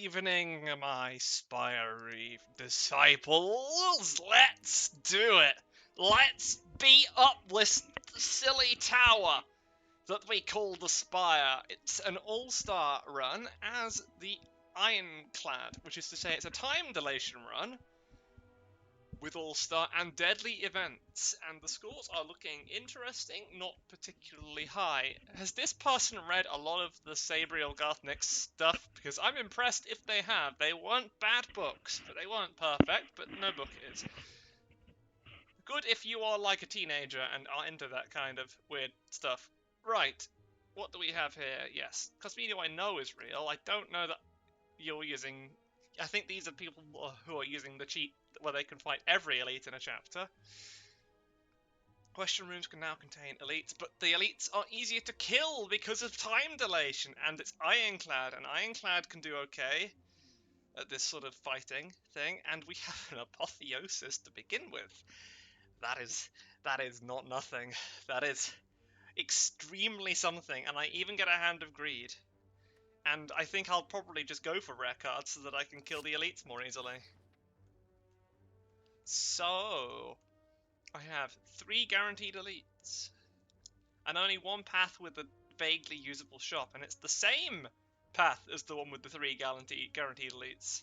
evening, my spiry disciples. Let's do it. Let's beat up this silly tower that we call the Spire. It's an all-star run as the Ironclad, which is to say it's a time dilation run with all-star and deadly events, and the scores are looking interesting, not particularly high. Has this person read a lot of the Sabriel Garthnick stuff? Because I'm impressed if they have. They weren't bad books, but they weren't perfect, but no book is. Good if you are like a teenager and are into that kind of weird stuff. Right, what do we have here? Yes, Cosmedio I know is real. I don't know that you're using... I think these are people who are using the cheat where they can fight every elite in a chapter. Question rooms can now contain elites, but the elites are easier to kill because of time dilation, and it's Ironclad, and Ironclad can do okay at this sort of fighting thing, and we have an apotheosis to begin with. That is not nothing. That is extremely something, and I even get a Hand of Greed. And I think I'll probably just go for rare cards so that I can kill the elites more easily. So, I have 3 guaranteed elites. And only one path with a vaguely usable shop, and it's the same path as the one with the 3 guaranteed elites.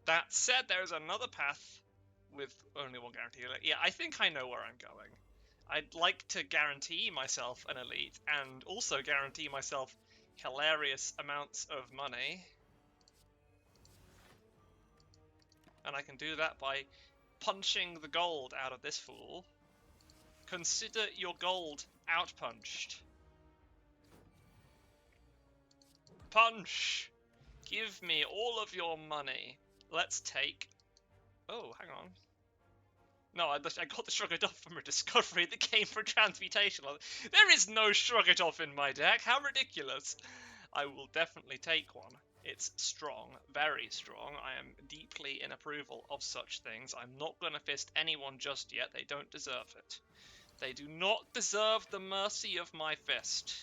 That said, there is another path with only 1 guaranteed elite. Yeah, I think I know where I'm going. I'd like to guarantee myself an elite, and also guarantee myself hilarious amounts of money. And I can do that by punching the gold out of this fool. Consider your gold outpunched. Punch! Give me all of your money. Let's take... Oh, hang on. No, I got the Shrug It Off from a discovery that came from Transmutation. There is no Shrug It Off in my deck. How ridiculous. I will definitely take one. It's strong, very strong. I am deeply in approval of such things. I'm not going to fist anyone just yet. They don't deserve it. They do not deserve the mercy of my fist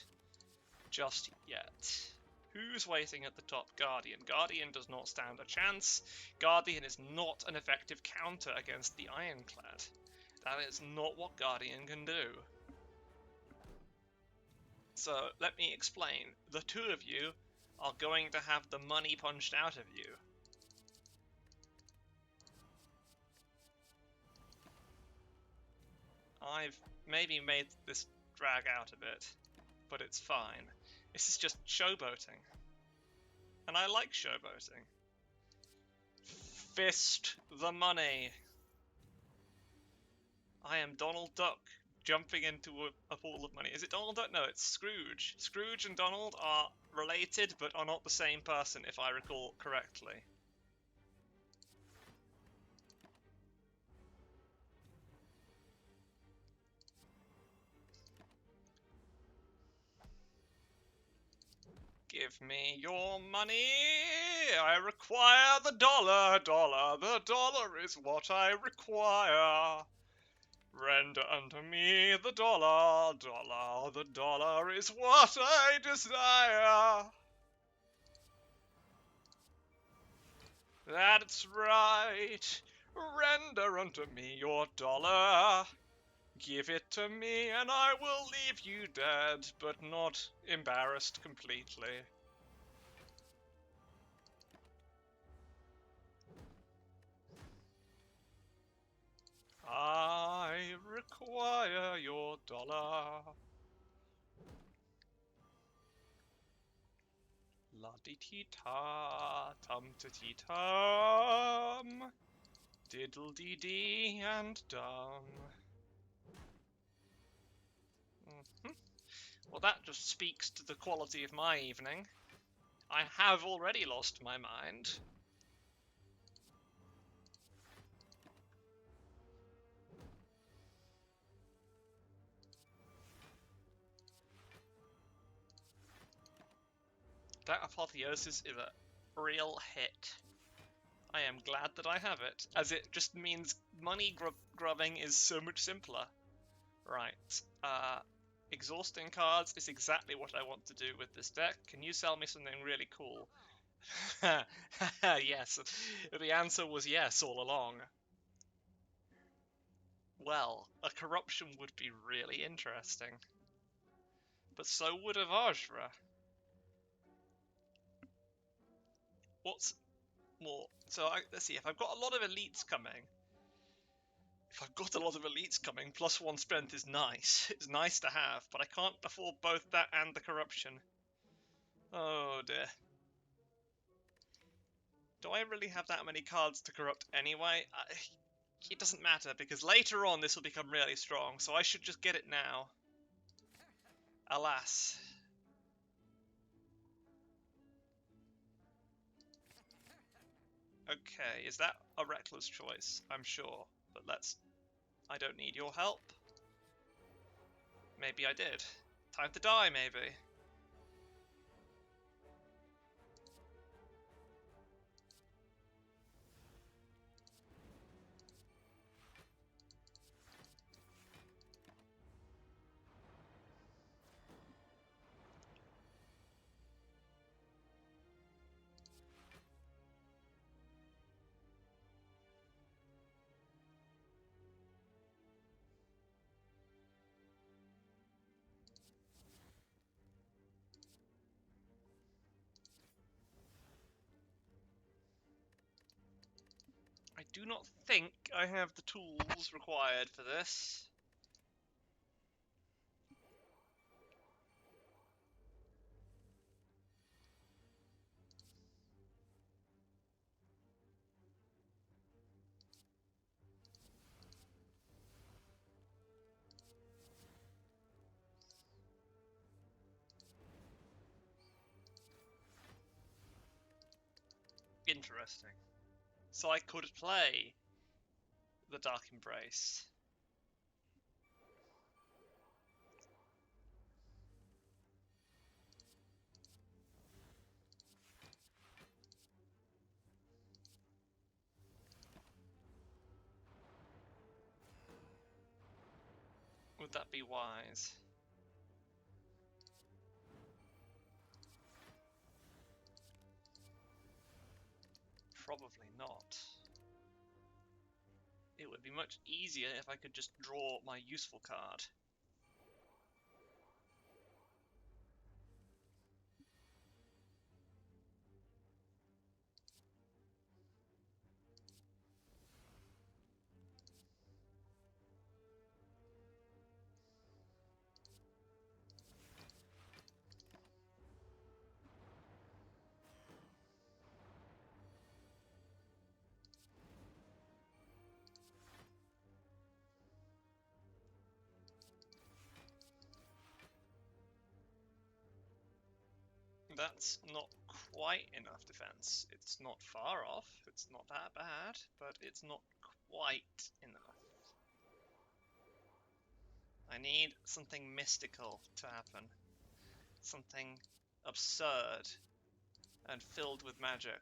just yet. Who's waiting at the top? Guardian. Guardian does not stand a chance. Guardian is not an effective counter against the Ironclad. That is not what Guardian can do. So, let me explain. The two of you are going to have the money punched out of you. I've maybe made this drag out a bit, but it's fine. This is just showboating. And I like showboating. Fist the money. I am Donald Duck jumping into a pool of money. Is it Donald Duck? No, it's Scrooge. Scrooge and Donald are related, but are not the same person, if I recall correctly. Give me your money. I require the dollar, dollar. The dollar is what I require. Render unto me the dollar, dollar. The dollar is what I desire. That's right. Render unto me your dollar. Give it to me and I will leave you dead, but not embarrassed completely. I require your dollar. La-dee-dee-ta, tum-ta-tee-tum, diddle-dee-dee and dum. Well, that just speaks to the quality of my evening. I have already lost my mind. That apotheosis is a real hit. I am glad that I have it, as it just means money grubbing is so much simpler. Right, exhausting cards is exactly what I want to do with this deck. Can you sell me something really cool? Yes, the answer was yes all along. Well, a corruption would be really interesting. But so would a Vajra. What's more? So let's see, if I've got a lot of elites coming, +1 strength is nice. It's nice to have, but I can't afford both that and the corruption. Oh dear. Do I really have that many cards to corrupt anyway? It doesn't matter, because later on this will become really strong, so I should just get it now. Alas. Okay, is that a reckless choice? I'm sure, but I don't need your help. Maybe I did. Time to die, maybe. I do not think I have the tools required for this. Interesting. So I could play the Dark Embrace. Would that be wise? Probably not. It would be much easier if I could just draw my useful card. That's not quite enough defense. It's not far off. It's not that bad, but it's not quite enough. I need something mystical to happen. Something absurd and filled with magic.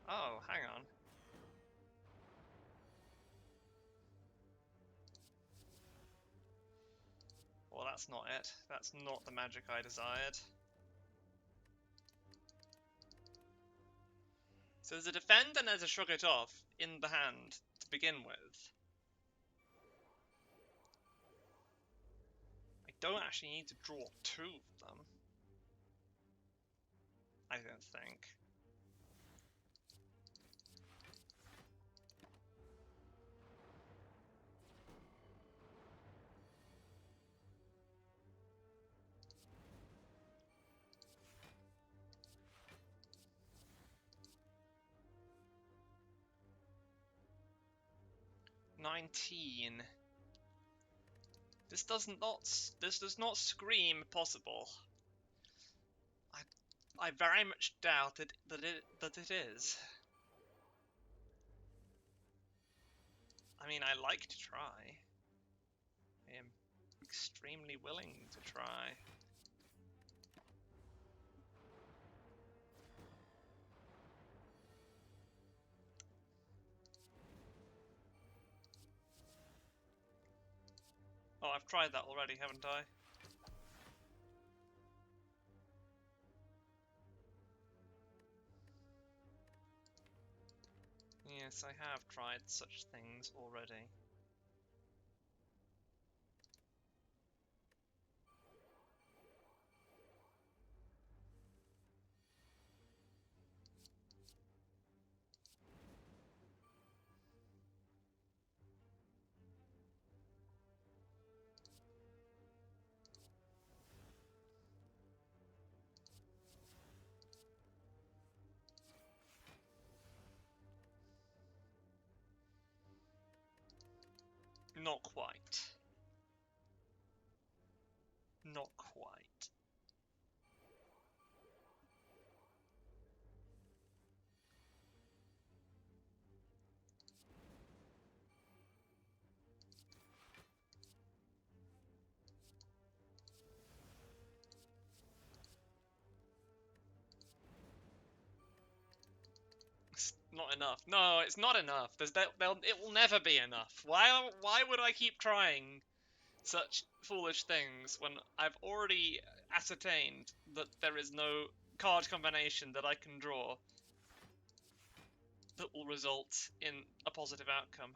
Oh, hang on. Well, that's not it. That's not the magic I desired. So there's a defend and there's a shrug it off in the hand to begin with. I don't actually need to draw two of them. I don't think. $19. This does not scream possible. I very much doubt that it is. I mean, I like to try. I am extremely willing to try. Oh, I've tried that already, haven't I? Yes, I have tried such things already. Not quite. Not quite. It's not enough. No, it's not enough. It will never be enough. Why would I keep trying such foolish things when I've already ascertained that there is no card combination that I can draw that will result in a positive outcome?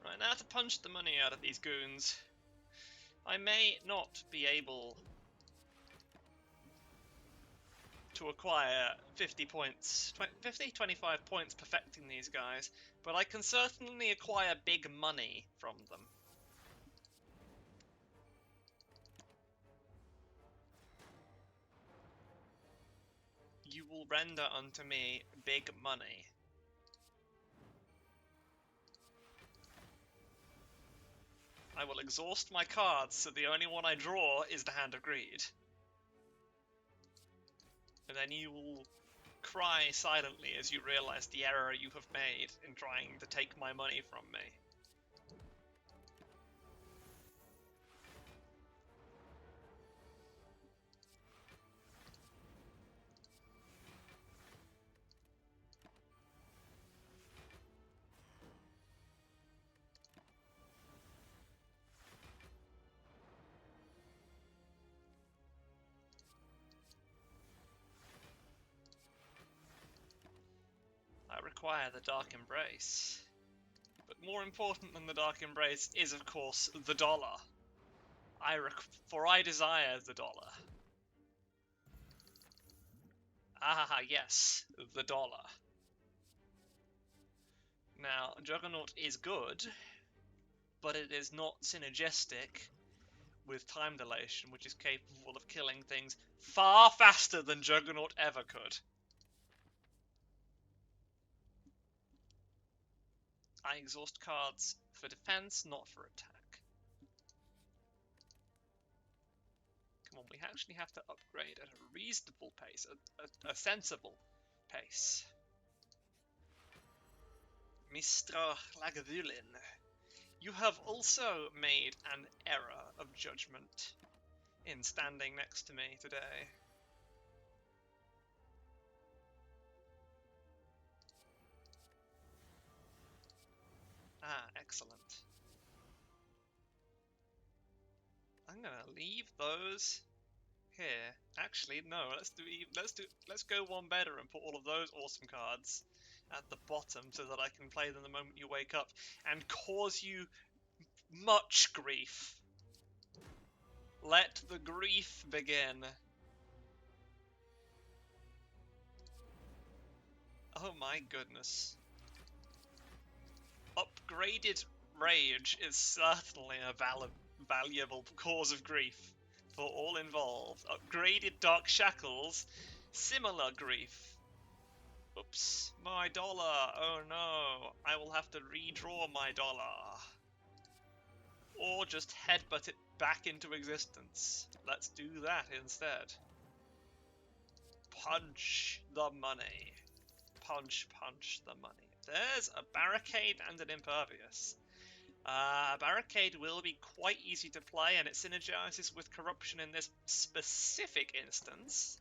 Right, now to punch the money out of these goons. I may not be able to acquire 50 points, 25 points perfecting these guys, but I can certainly acquire big money from them. You will render unto me big money. I will exhaust my cards so the only one I draw is the Hand of Greed. And then you will cry silently as you realize the error you have made in trying to take my money from me. I require the Dark Embrace. But more important than the Dark Embrace is, of course, the dollar. For I desire the dollar. Ah, yes, the dollar. Now, Juggernaut is good, but it is not synergistic with time dilation, which is capable of killing things far faster than Juggernaut ever could. I exhaust cards for defense, not for attack. Come on, we actually have to upgrade at a reasonable pace, a sensible pace. Mr. Lagavulin, you have also made an error of judgment in standing next to me today. Ah, excellent. I'm gonna leave those here. Actually, no. Let's go one better and put all of those awesome cards at the bottom so that I can play them the moment you wake up and cause you much grief. Let the grief begin. Oh my goodness. Upgraded rage is certainly a valuable cause of grief for all involved. Upgraded Dark Shackles, similar grief. Oops, my dollar. Oh no, I will have to redraw my dollar. Or just headbutt it back into existence. Let's do that instead. punch the money. Punch the money. There's a barricade and an impervious. Barricade will be quite easy to play, and it synergizes with corruption in this specific instance.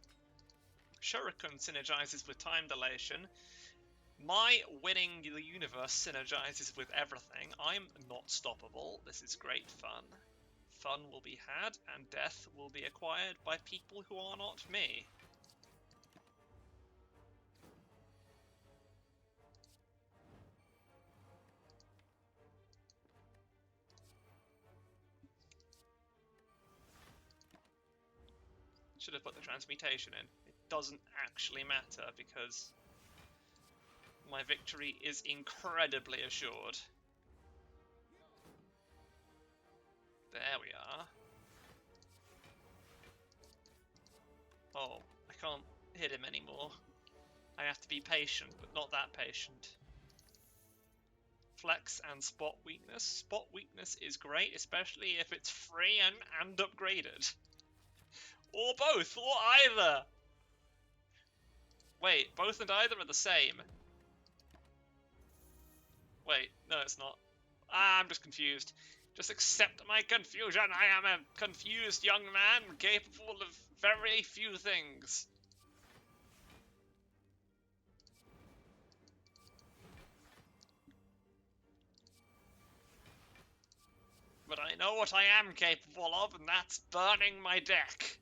Shuriken synergizes with time dilation. My winning the universe synergizes with everything. I'm not stoppable. This is great fun. Fun will be had, and death will be acquired by people who are not me. Should have put the transmutation in. It doesn't actually matter because my victory is incredibly assured. There we are. Oh, I can't hit him anymore. I have to be patient, but not that patient. Flex and spot weakness. Spot weakness is great, especially if it's free and upgraded. Or both, or either! Wait, both and either are the same. Wait, no it's not. I'm just confused. Just accept my confusion. I am a confused young man capable of very few things. But I know what I am capable of, and that's burning my deck.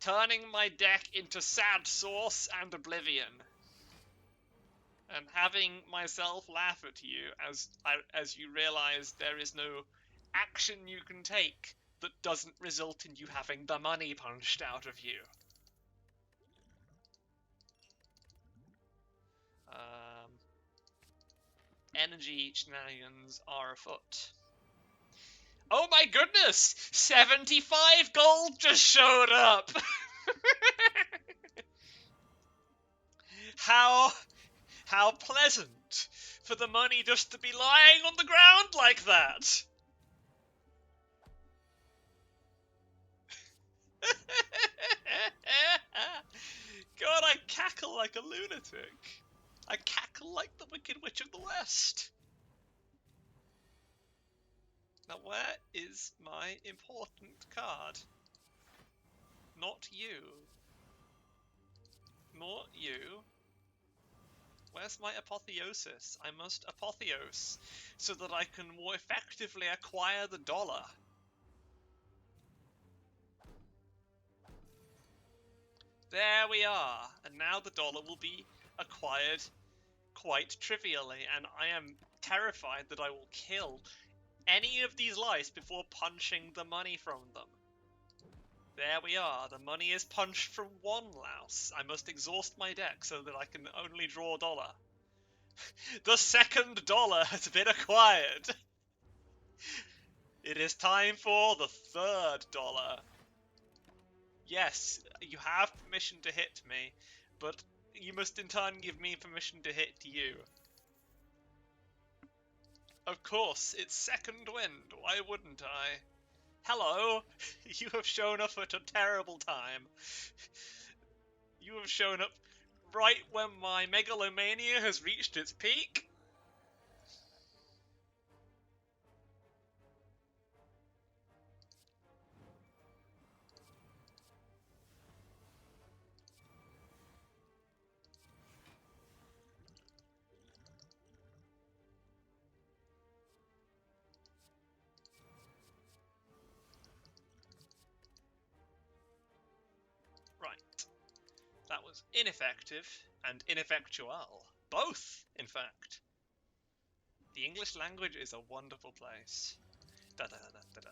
Turning my deck into sad sauce and oblivion. And having myself laugh at you as you realise there is no action you can take that doesn't result in you having the money punched out of you. Energy shenanigans are afoot. Oh my goodness! 75 gold just showed up! How pleasant for the money just to be lying on the ground like that! God, I cackle like a lunatic. I cackle like the Wicked Witch of the West. Now where is my important card? Not you. Not you. Where's my apotheosis? I must apotheose so that I can more effectively acquire the dollar. There we are. And now the dollar will be acquired quite trivially, and I am terrified that I will kill any of these lice before punching the money from them. There we are. The money is punched from one louse. I must exhaust my deck so that I can only draw dollar. The second dollar has been acquired. It is time for the third dollar. Yes, you have permission to hit me, but you must in turn give me permission to hit you. Of course, it's second wind. Why wouldn't I? Hello! You have shown up at a terrible time. You have shown up right when my megalomania has reached its peak. Right. That was ineffective and ineffectual. Both, in fact. The English language is a wonderful place. Da da da da da.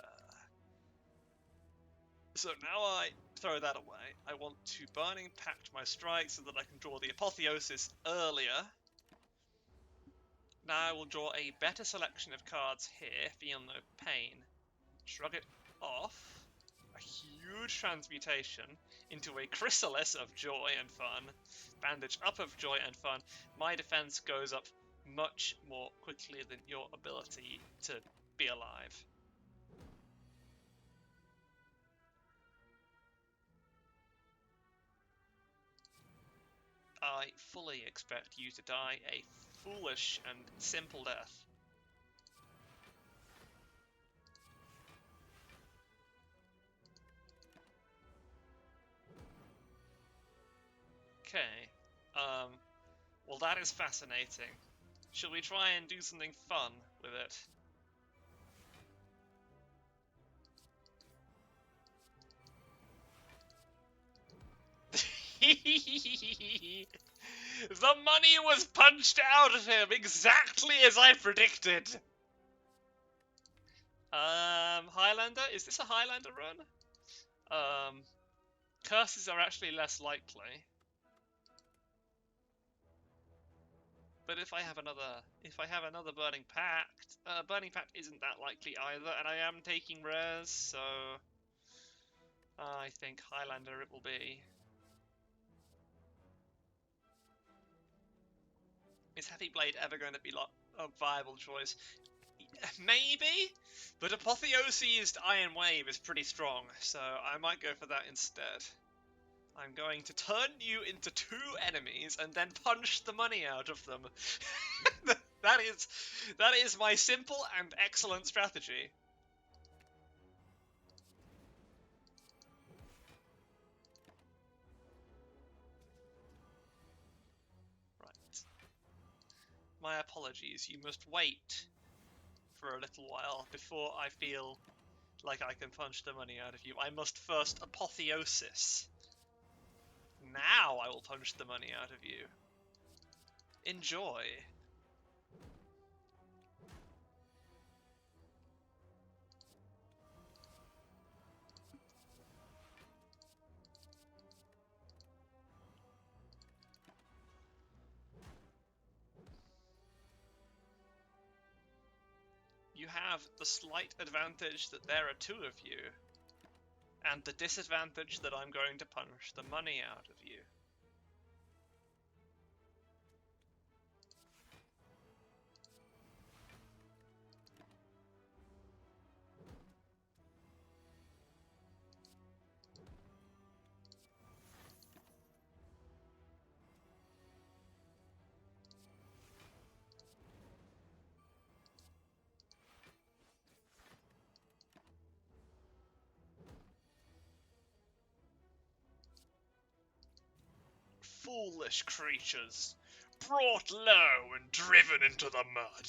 So now I throw that away. I want to Burning Pact my strike so that I can draw the Apotheosis earlier. Now I will draw a better selection of cards here, feel no pain. Shrug it off. A huge transmutation into a chrysalis of joy and fun. Bandage up of joy and fun. My defense goes up much more quickly than your ability to be alive. I fully expect you to die a foolish and simple death. Okay. Well, that is fascinating. Shall we try and do something fun with it? The money was punched out of him exactly as I predicted. Highlander? Is this a Highlander run? Curses are actually less likely. But if I have another Burning Pact isn't that likely either, and I am taking rares, so I think Highlander it will be. Is Heavy Blade ever going to be a viable choice? Maybe, but Apotheosized Iron Wave is pretty strong, so I might go for that instead. I'm going to turn you into 2 enemies and then punch the money out of them. that is my simple and excellent strategy. Right. My apologies. You must wait for a little while before I feel like I can punch the money out of you. I must first apotheosis. Now I will punch the money out of you. Enjoy. You have the slight advantage that there are 2 of you, and the disadvantage that I'm going to punch the money out of you. Foolish creatures, brought low and driven into the mud.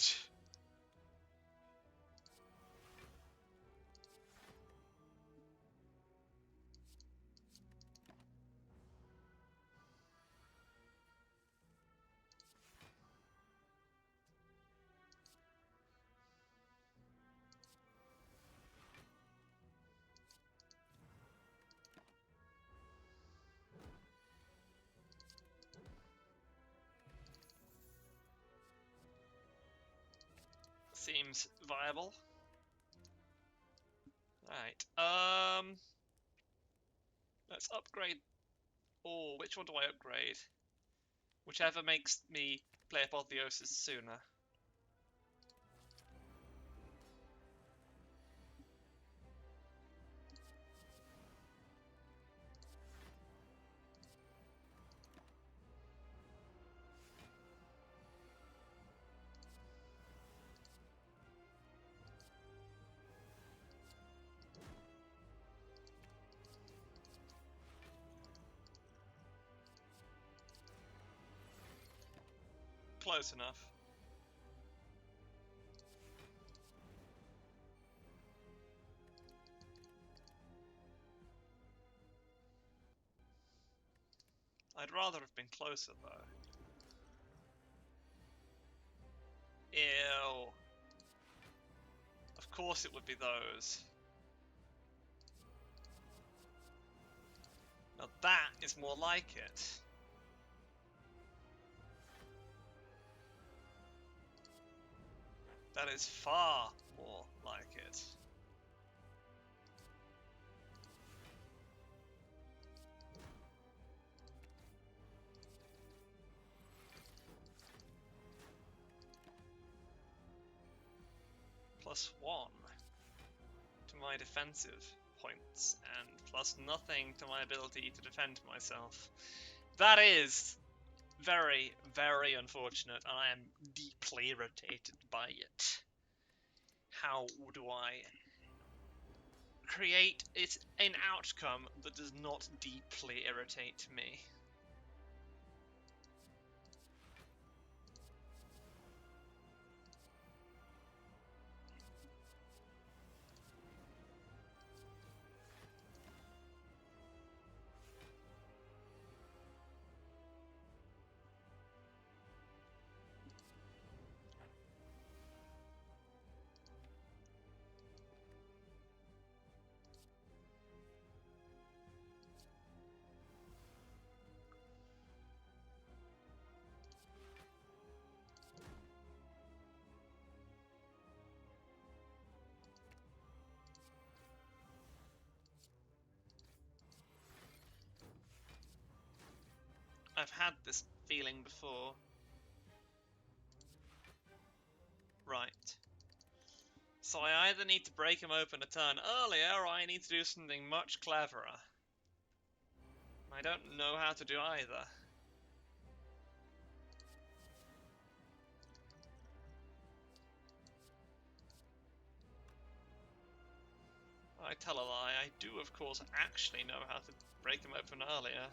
Seems viable. Right. Let's upgrade. Oh, which one do I upgrade? Whichever makes me play Apotheosis sooner. Close enough. I'd rather have been closer, though. Ew. Of course it would be those. Now that is more like it. That is far more like it. +1 to my defensive points, and +0 to my ability to defend myself. That is Very, very unfortunate, and I am deeply irritated by it. How do I create an outcome that does not deeply irritate me? I've had this feeling before. Right. So I either need to break him open a turn earlier, or I need to do something much cleverer. I don't know how to do either. I tell a lie, I do of course actually know how to break him open earlier.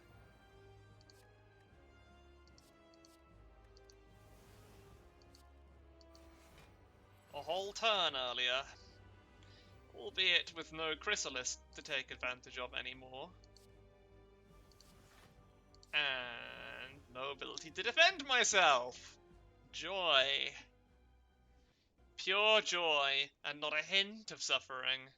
A whole turn earlier. Albeit with no chrysalis to take advantage of anymore. And no ability to defend myself! Joy. Pure joy, and not a hint of suffering.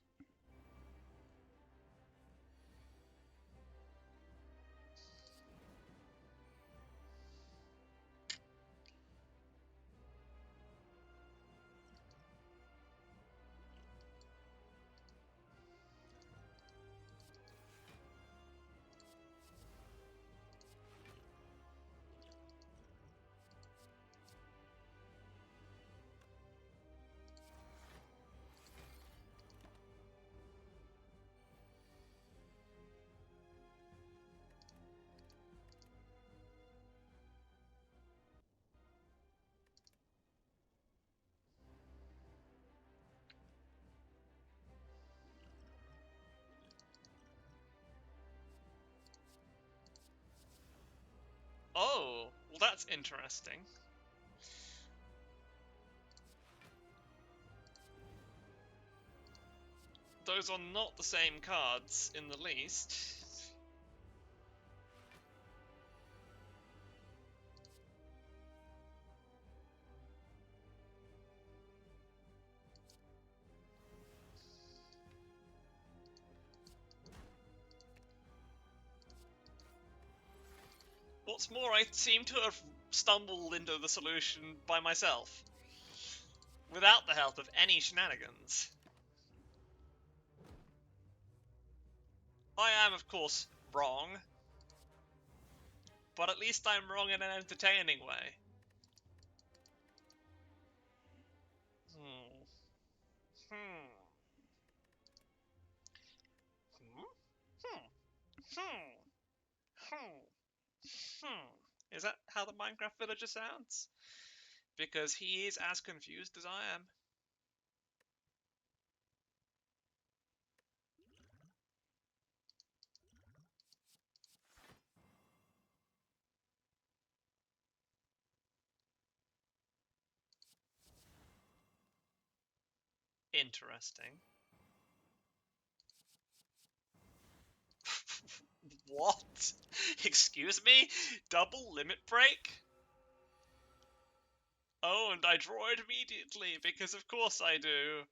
Oh, well that's interesting. Those are not the same cards in the least. What's more, I seem to have stumbled into the solution by myself, without the help of any shenanigans. I am, of course, wrong, but at least I'm wrong in an entertaining way. Hmm. Hmm. Hmm. Hmm. Hmm. Hmm. Hmm. Is that how the Minecraft villager sounds? Because he is as confused as I am. Interesting. What? Excuse me? Double limit break? Oh, and I draw it immediately, because of course I do.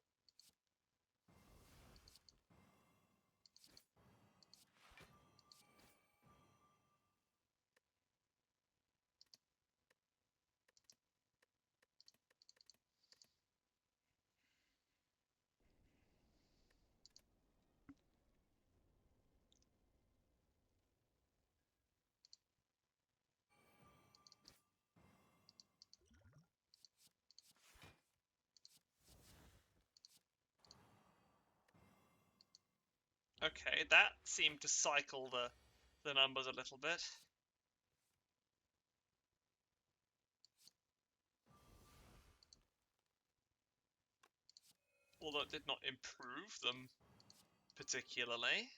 Okay, that seemed to cycle the numbers a little bit. although it did not improve them particularly.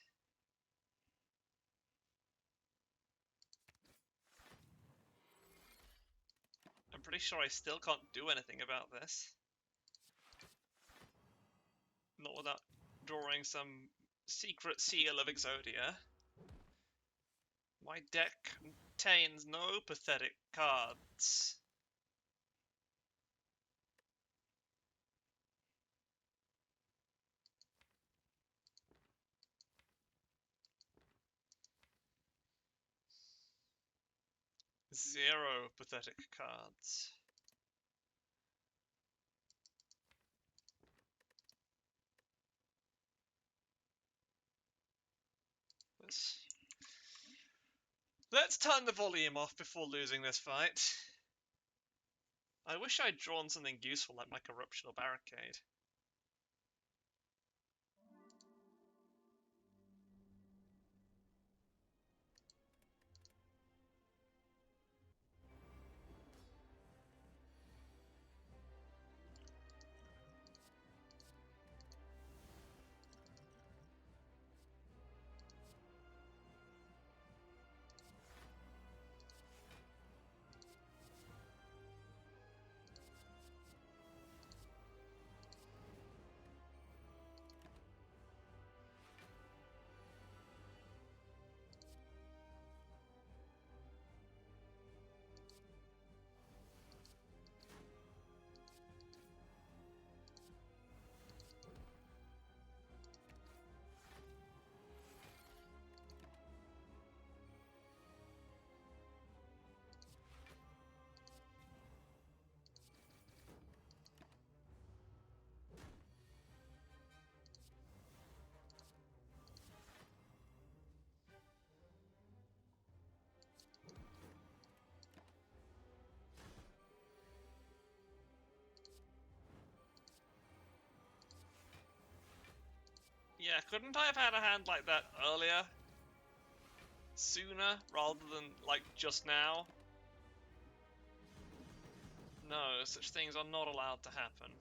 I'm pretty sure I still can't do anything about this. Not without drawing some secret seal of Exodia. My deck contains no pathetic cards. Zero pathetic cards. Let's turn the volume off before losing this fight. I wish I'd drawn something useful like my Corruption or Barricade. Yeah, couldn't I have had a hand like that earlier? Sooner, rather than, like, just now? No, such things are not allowed to happen.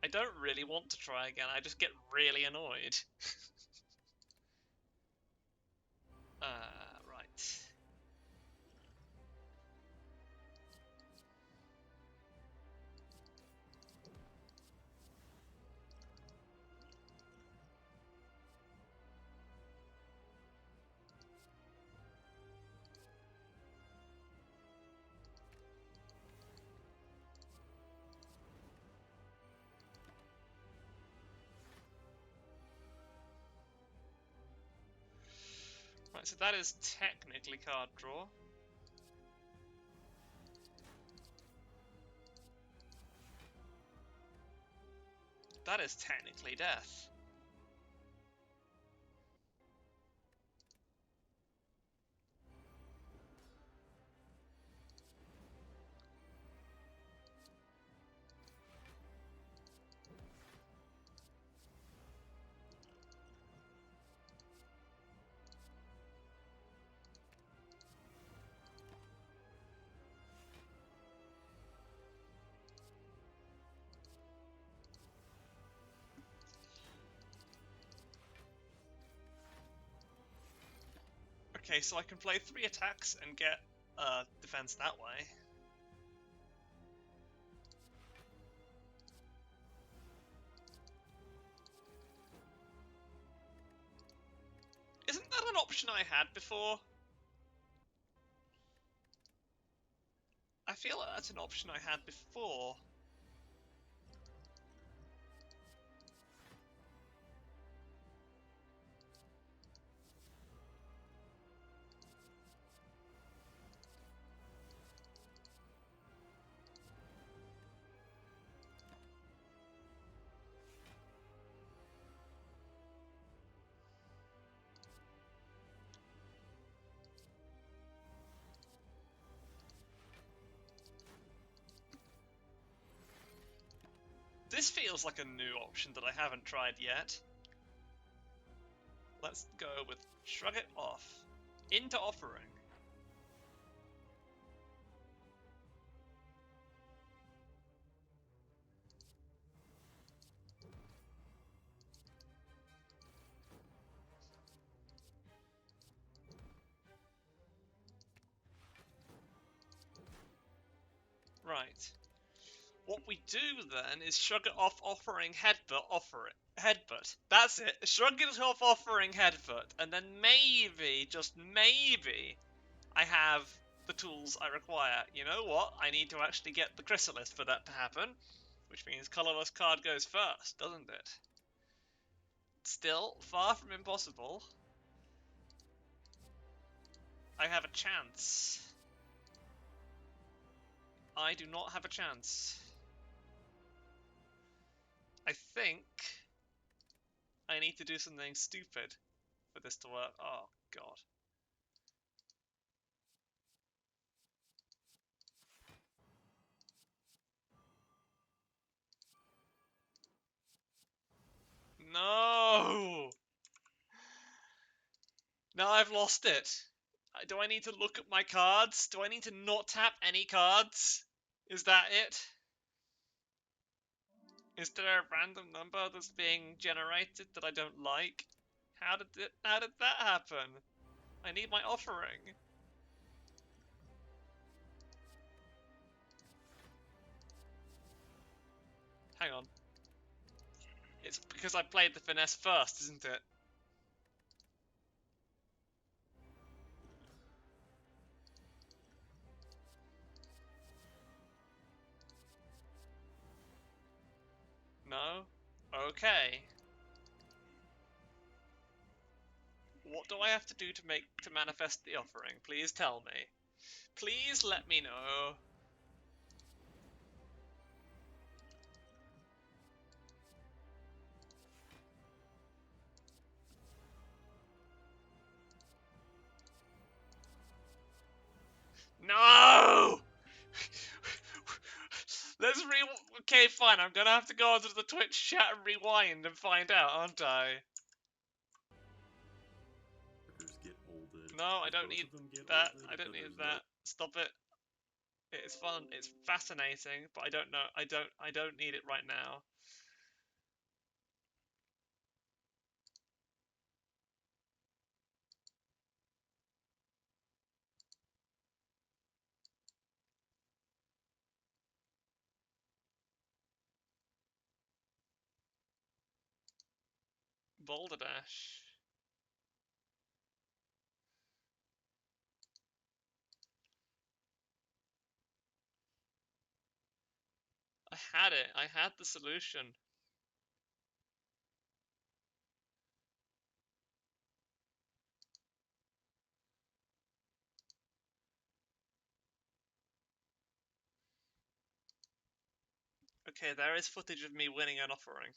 I don't really want to try again, I just get really annoyed. Right. Right, so that is technically card draw. That is technically death. Okay, so I can play 3 attacks and get defense that way. Isn't that an option I had before? I feel like that's an option I had before. This feels like a new option that I haven't tried yet. Let's go with Shrug It Off. Into Offering. Right. What we do then is shrug it off, offering headbutt, offer it. Headbutt. That's it. Shrug it off, offering headbutt. And then maybe, just maybe, I have the tools I require. You know what? I need to actually get the chrysalis for that to happen. Which means colourless card goes first, doesn't it? Still, far from impossible. I have a chance. I do not have a chance. I think I need to do something stupid for this to work. Oh, God. No! Now I've lost it. Do I need to look at my cards? Do I need to not tap any cards? Is that it? Is there a random number that's being generated that I don't like? How did that happen? I need my offering. Hang on. It's because I played the finesse first, isn't it? No? Okay. What do I have to do to manifest the offering? Please tell me. Please let me know. No! Okay, fine. I'm gonna have to go onto the Twitch chat and rewind and find out, aren't I? No, I don't need that. I don't need that. Stop it. It's fun. It's fascinating, but I don't know. I don't need it right now. Boulder Dash. I had it. I had the solution. Okay, there is footage of me winning an offering.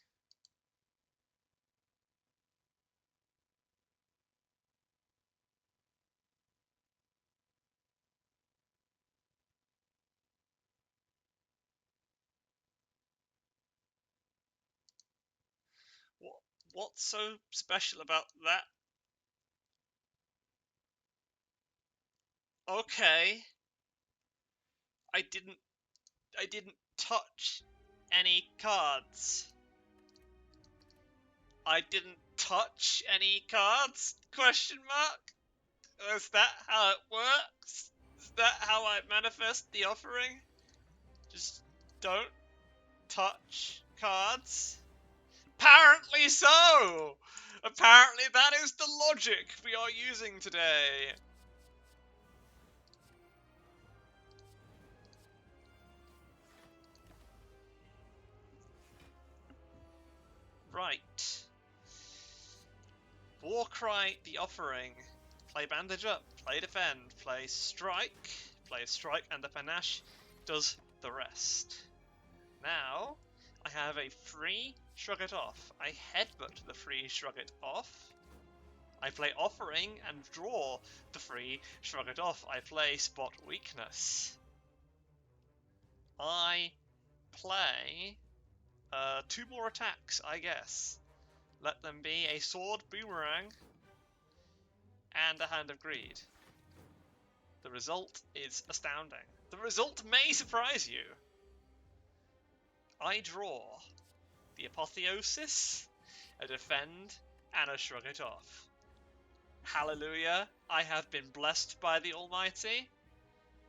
What's so special about that? Okay. I didn't touch any cards. I didn't touch any cards? Question mark? Is that how it works? Is that how I manifest the offering? Just don't touch cards? Apparently so! Apparently that is the logic we are using today. Right. Warcry the offering. Play bandage up, play defend, play strike, and the panache does the rest. Now, I have a free shrug it off. I headbutt the free shrug it off. I play offering and draw the free shrug it off. I play spot weakness. I play 2 more attacks, I guess. Let them be a sword boomerang and a hand of greed. The result is astounding. The result may surprise you. I draw the apotheosis, a defend, and a shrug it off. Hallelujah, I have been blessed by the Almighty.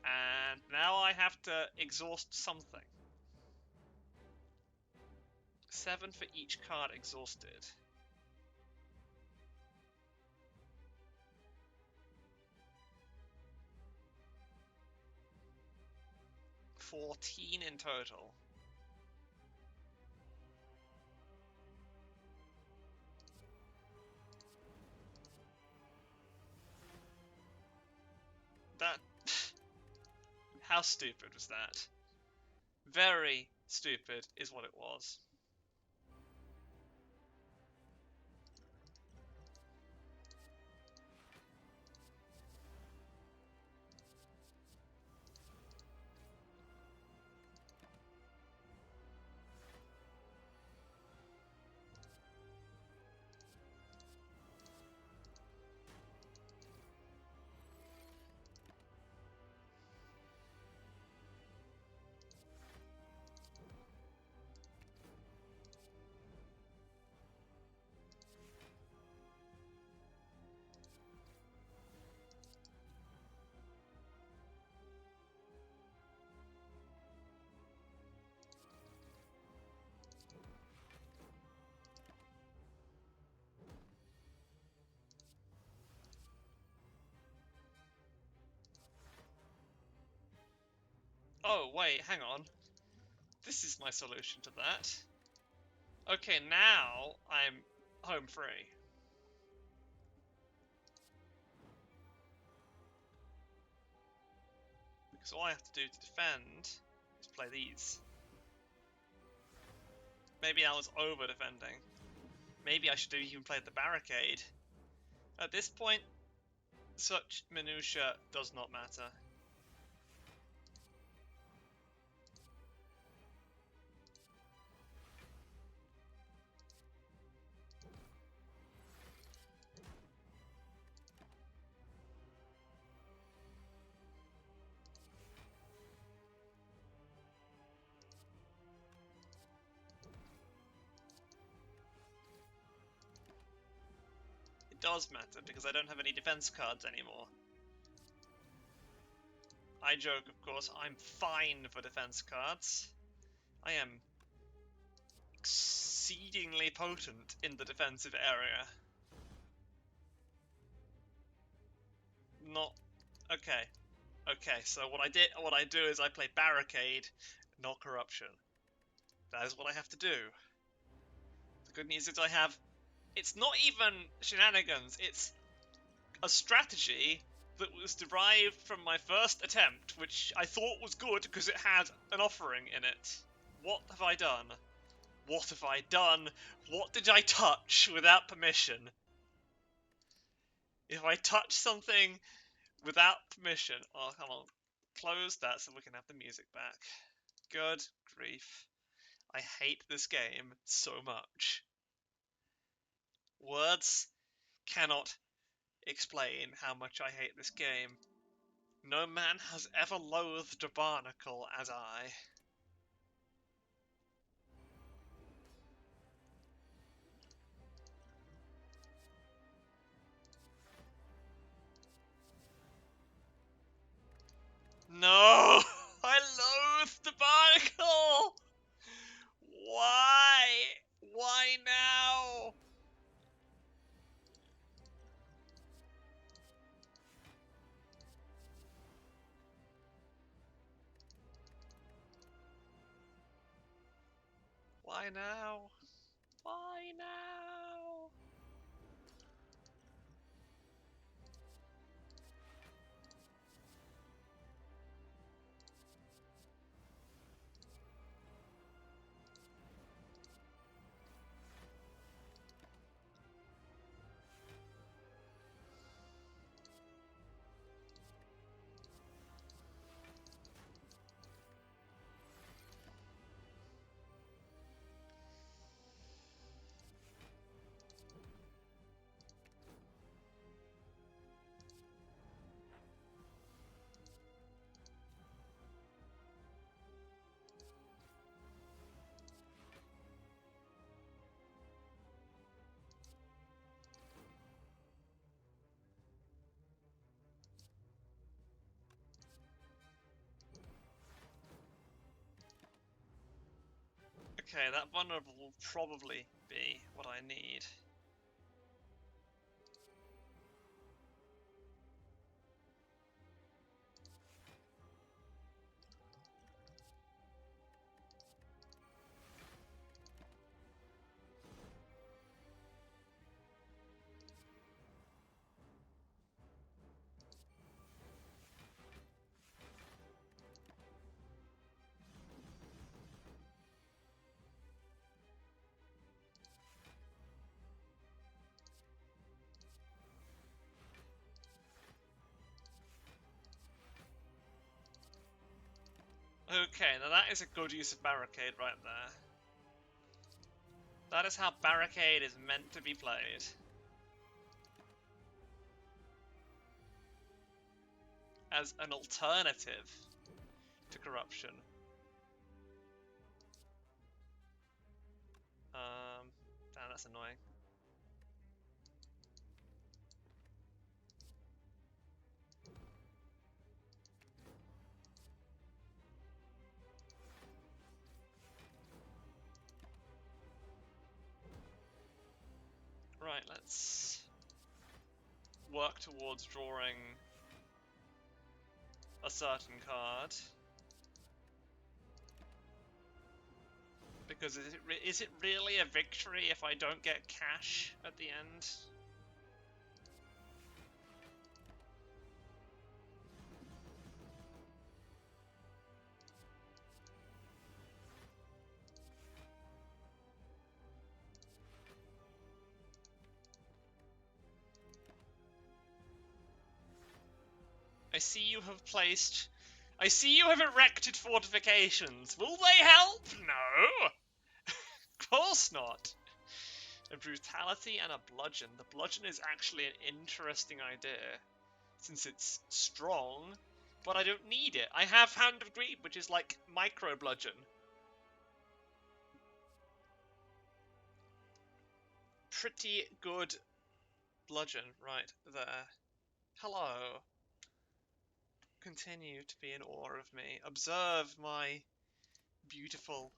And now I have to exhaust something. 7 for each card exhausted. 14 in total. That... How stupid was that? Very stupid is what it was. Oh, wait, hang on. This is my solution to that. Okay, now I'm home free. Because all I have to do to defend is play these. Maybe I was over defending. Maybe I should have even played the barricade. At this point, such minutia does not matter. It does matter because I don't have any defense cards anymore. I joke, of course, I'm fine for defense cards. I am exceedingly potent in the defensive area. Not... Okay. Okay, so what I do is I play barricade, not corruption. That is what I have to do. The good news is I have... It's not even shenanigans, it's a strategy that was derived from my first attempt, which I thought was good because it had an offering in it. What have I done? What have I done? What did I touch without permission? If I touch something without permission... Oh, come on. Close that so we can have the music back. Good grief. I hate this game so much. Words cannot explain how much I hate this game. No man has ever loathed a barnacle as I. No! I loathe the barnacle! Why? Why now? Why now? Why now? Okay, that vulnerable will probably be what I need. Okay, now that is a good use of barricade right there. That is how barricade is meant to be played. As an alternative to corruption. Damn, that's annoying. Right, let's work towards drawing a certain card. Because is it really a victory if I don't get cash at the end? I see you have erected fortifications. Will they help? No! Of course not. A brutality and a bludgeon. The bludgeon is actually an interesting idea, since it's strong, but I don't need it. I have Hand of Greed, which is like micro bludgeon. Pretty good bludgeon right there. Hello. Continue to be in awe of me. Observe my beautiful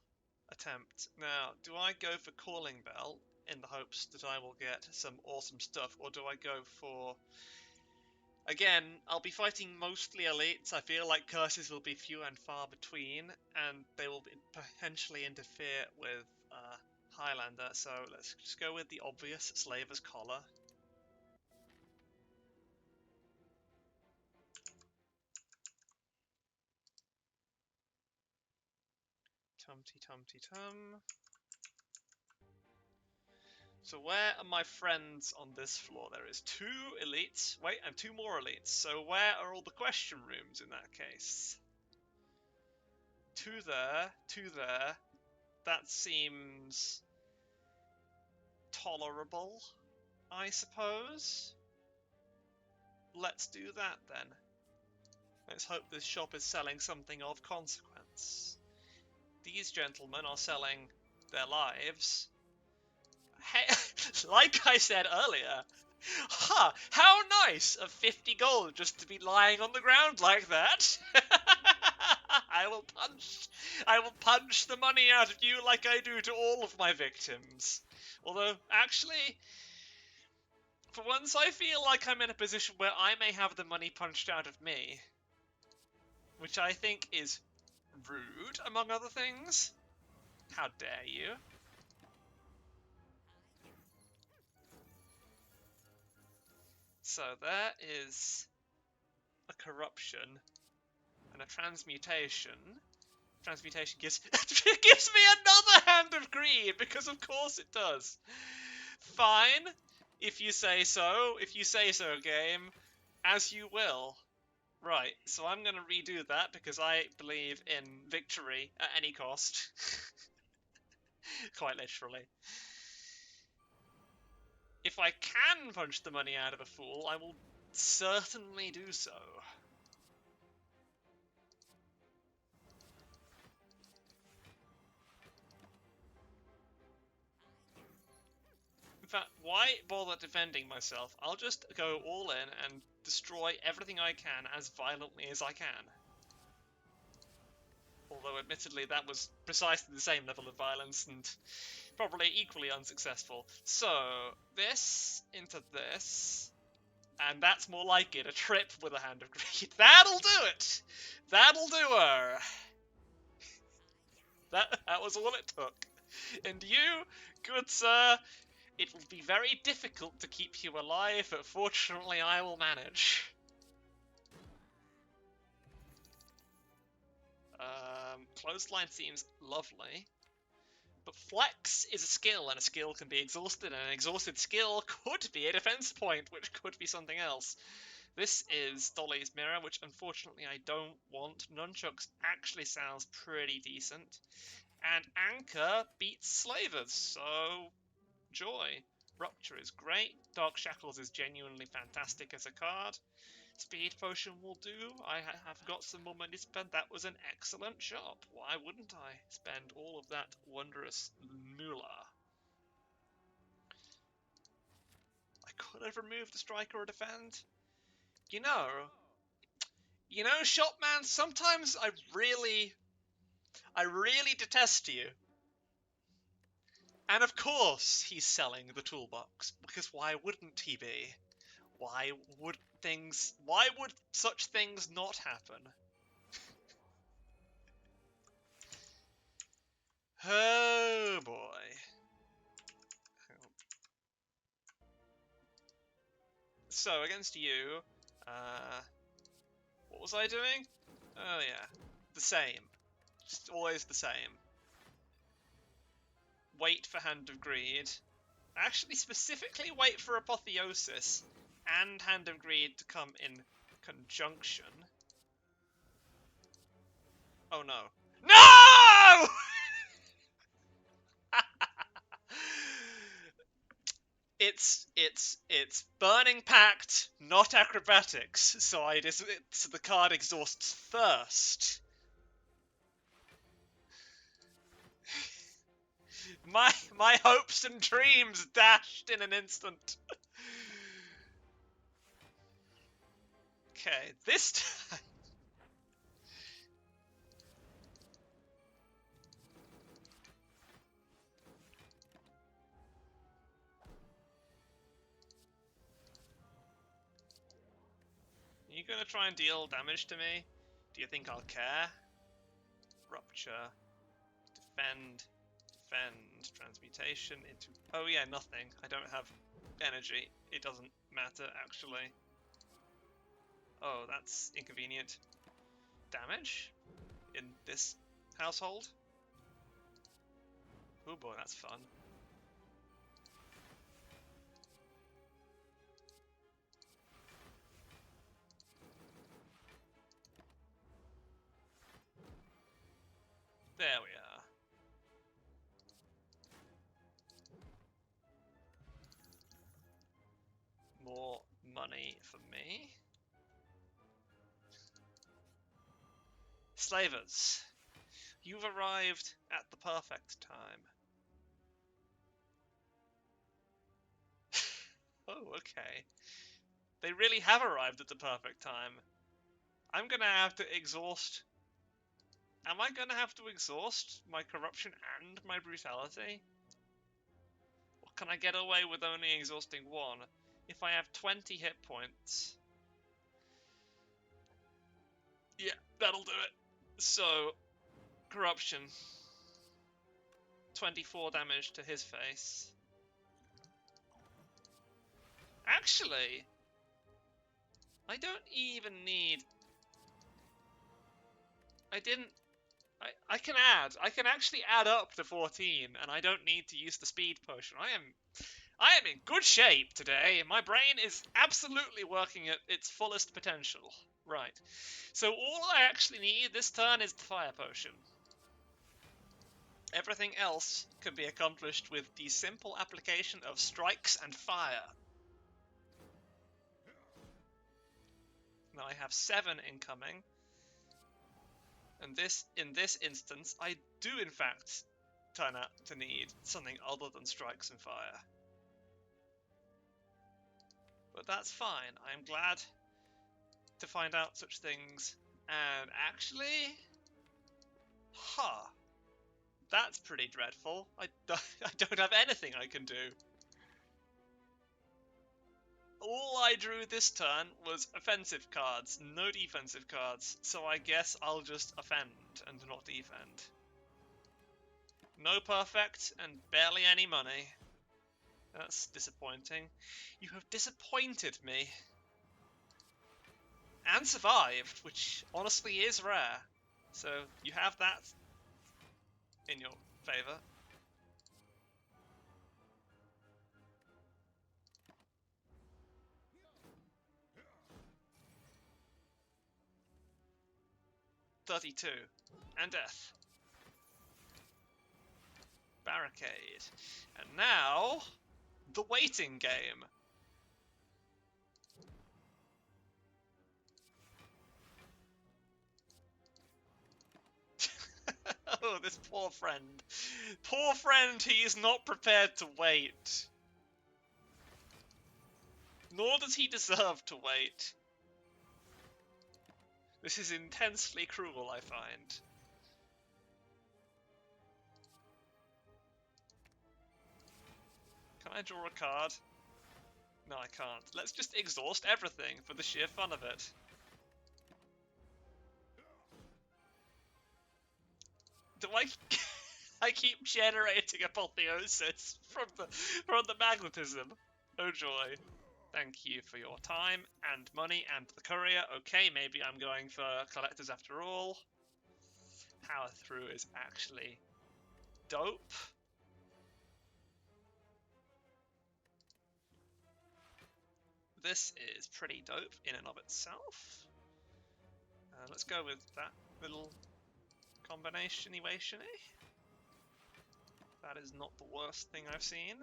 attempt. Now, do I go for Calling Bell in the hopes that I will get some awesome stuff, or do I go for... Again, I'll be fighting mostly elites. I feel like curses will be few and far between, and they will potentially interfere with Highlander, so let's just go with the obvious Slaver's Collar. Tum-ty-tum-ty-tum. So where are my friends on this floor? There is 2 elites. Wait, and 2 more elites. So where are all the question rooms in that case? 2 there, 2 there. That seems tolerable, I suppose. Let's do that then. Let's hope this shop is selling something of consequence. These gentlemen are selling their lives. Hey, like I said earlier, how nice of 50 gold just to be lying on the ground like that. I will punch the money out of you like I do to all of my victims. Although, actually, for once I feel like I'm in a position where I may have the money punched out of me. Which I think is rude, among other things. How dare you? So there is a corruption and a transmutation. Transmutation gives gives me another Hand of Greed, because of course it does. Fine, if you say so. If you say so, game. As you will. Right, so I'm going to redo that because I believe in victory at any cost. Quite literally. If I can punch the money out of a fool, I will certainly do so. In fact, why bother defending myself? I'll just go all in and destroy everything I can as violently as I can. although admittedly that was precisely the same level of violence and probably equally unsuccessful. So, this into this, and that's more like it, a trip with a Hand of Greed. That'll do it! That'll do her! That was all it took. And you, good sir, it will be very difficult to keep you alive, but fortunately I will manage. Clothesline seems lovely. But Flex is a skill, and a skill can be exhausted, and an exhausted skill could be a defense point, which could be something else. This is Dolly's Mirror, which unfortunately I don't want. Nunchucks actually sounds pretty decent. And Anchor beats Slavers, so joy. Rupture is great. Dark Shackles is genuinely fantastic as a card. Speed Potion will do. I have got some more money to spend. That was an excellent shop. Why wouldn't I spend all of that wondrous moolah? I could have removed a strike or a defend. You know, Shopman, sometimes I really detest you. And of course he's selling the toolbox, because why wouldn't he be? Why would such things not happen? Oh boy. So, against you, what was I doing? Oh yeah, the same. Just always the same. Wait for Hand of Greed. Actually, specifically wait for Apotheosis and Hand of Greed to come in conjunction. Oh no. No! It's Burning Pact, not Acrobatics, so the card exhausts first. My hopes and dreams dashed in an instant. Okay, this time. Are you gonna try and deal damage to me? Do you think I'll care? Rupture. Defend. Transmutation into... Oh yeah, nothing. I don't have energy. It doesn't matter, actually. Oh, that's inconvenient. Damage? In this household? Oh boy, that's fun. There we are. More money for me. Slavers, you've arrived at the perfect time. Oh, okay. They really have arrived at the perfect time. I'm gonna have to exhaust... Am I gonna have to exhaust my corruption and my brutality? Or can I get away with only exhausting one? If I have 20 hit points... Yeah, that'll do it. So, corruption. 24 damage to his face. Actually, I don't even need... I can add. I can actually add up to 14, and I don't need to use the speed potion. I am in good shape today. My brain is absolutely working at its fullest potential. Right. So all I actually need this turn is the fire potion. Everything else can be accomplished with the simple application of strikes and fire. Now I have 7 incoming. And in this instance, I do in fact turn out to need something other than strikes and fire. But that's fine. I'm glad to find out such things. And actually, Huh. That's pretty dreadful. I don't have anything I can do. All I drew this turn was offensive cards, no defensive cards, so I guess I'll just offend and not defend. No perfect and barely any money. That's disappointing. You have disappointed me. And survived, which honestly is rare. So you have that in your favour. $32. And death. Barricade. And now, the waiting game. Oh, this poor friend. Poor friend, he is not prepared to wait. Nor does he deserve to wait. This is intensely cruel, I find. Can I draw a card? No, I can't. Let's just exhaust everything for the sheer fun of it. Do I keep generating apotheosis from the magnetism? Oh joy. Thank you for your time and money and the courier. Okay, maybe I'm going for collectors after all. Power through is actually dope. This is pretty dope in and of itself. Let's go with that little combination-y. That is not the worst thing I've seen.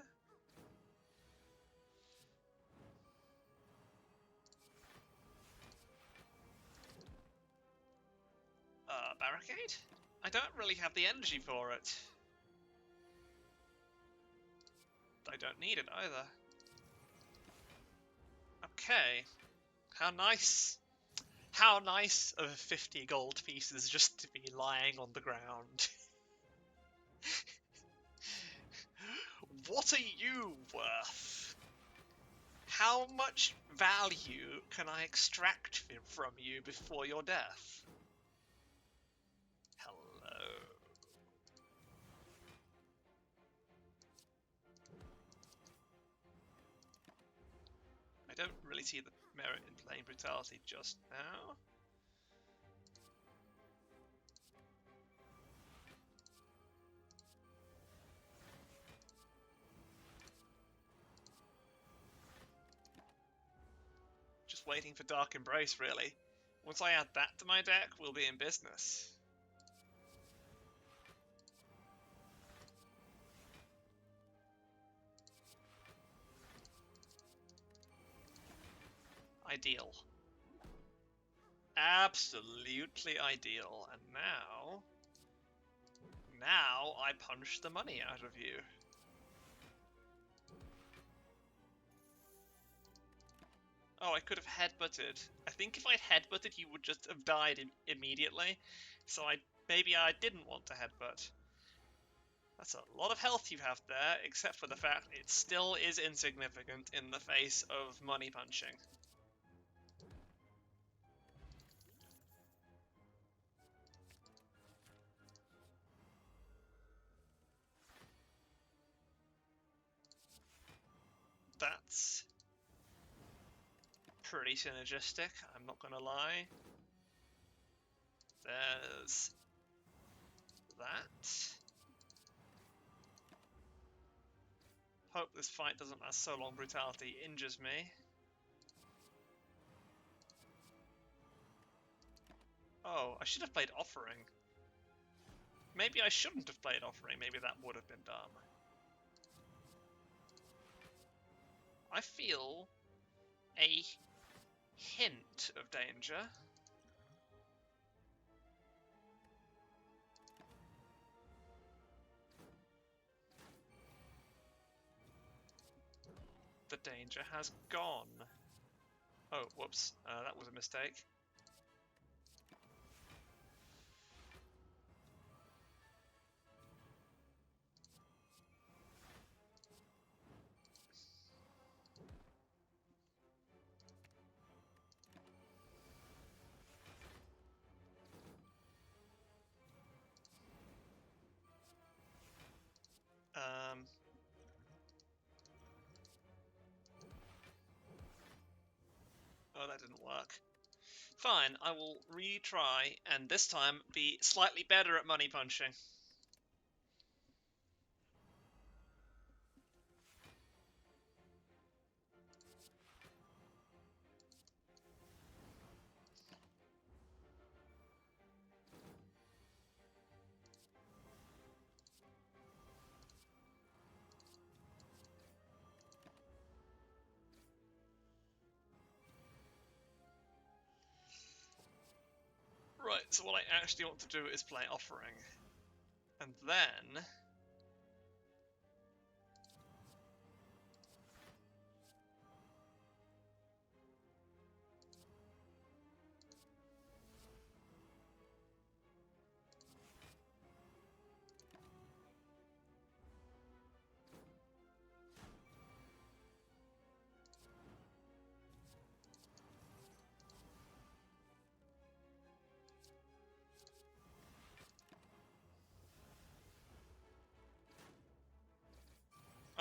Barricade? I don't really have the energy for it. I don't need it either. Okay. How nice. How nice of 50 gold pieces just to be lying on the ground. What are you worth? How much value can I extract from you before your death? Hello. I don't really see the merit in playing brutality just now. Just waiting for Dark Embrace, really. Once I add that to my deck, we'll be in business. Ideal. Absolutely ideal. And now I punch the money out of you. Oh, I could have headbutted. I think if I'd headbutted, you would just have died immediately. So maybe I didn't want to headbutt. That's a lot of health you have there, except for the fact it still is insignificant in the face of money punching. That's pretty synergistic, I'm not gonna lie. There's that. Hope this fight doesn't last so long. Brutality injures me. Oh, I should have played Offering. Maybe I shouldn't have played Offering. Maybe that would have been dumb. I feel a hint of danger. The danger has gone. Oh, whoops. That was a mistake. Fine, I will retry, and this time be slightly better at money punching. Right, so what I actually want to do is play Offering. And then...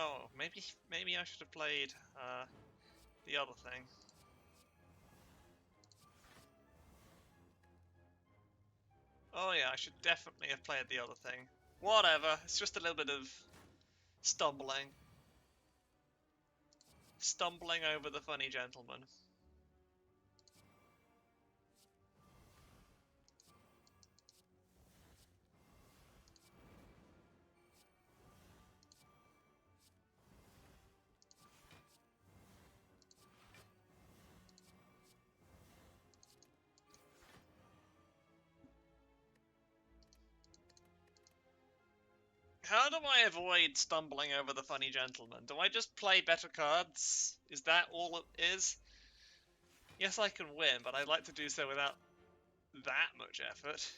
Oh, maybe I should have played the other thing. Oh yeah, I should definitely have played the other thing. Whatever, it's just a little bit of stumbling. Stumbling over the funny gentleman. How do I avoid stumbling over the funny gentleman? Do I just play better cards? Is that all it is? Yes, I can win, but I'd like to do so without that much effort.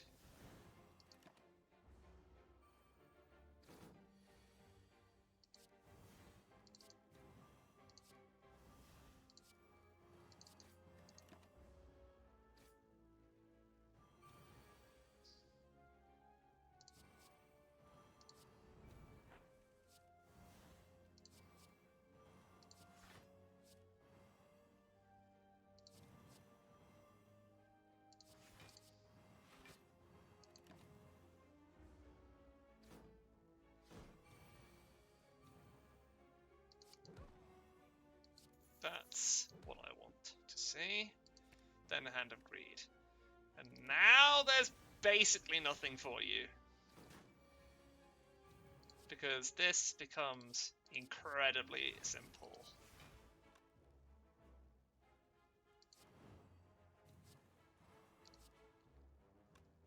That's what I want to see. Then the Hand of Greed. And now there's basically nothing for you. Because this becomes incredibly simple.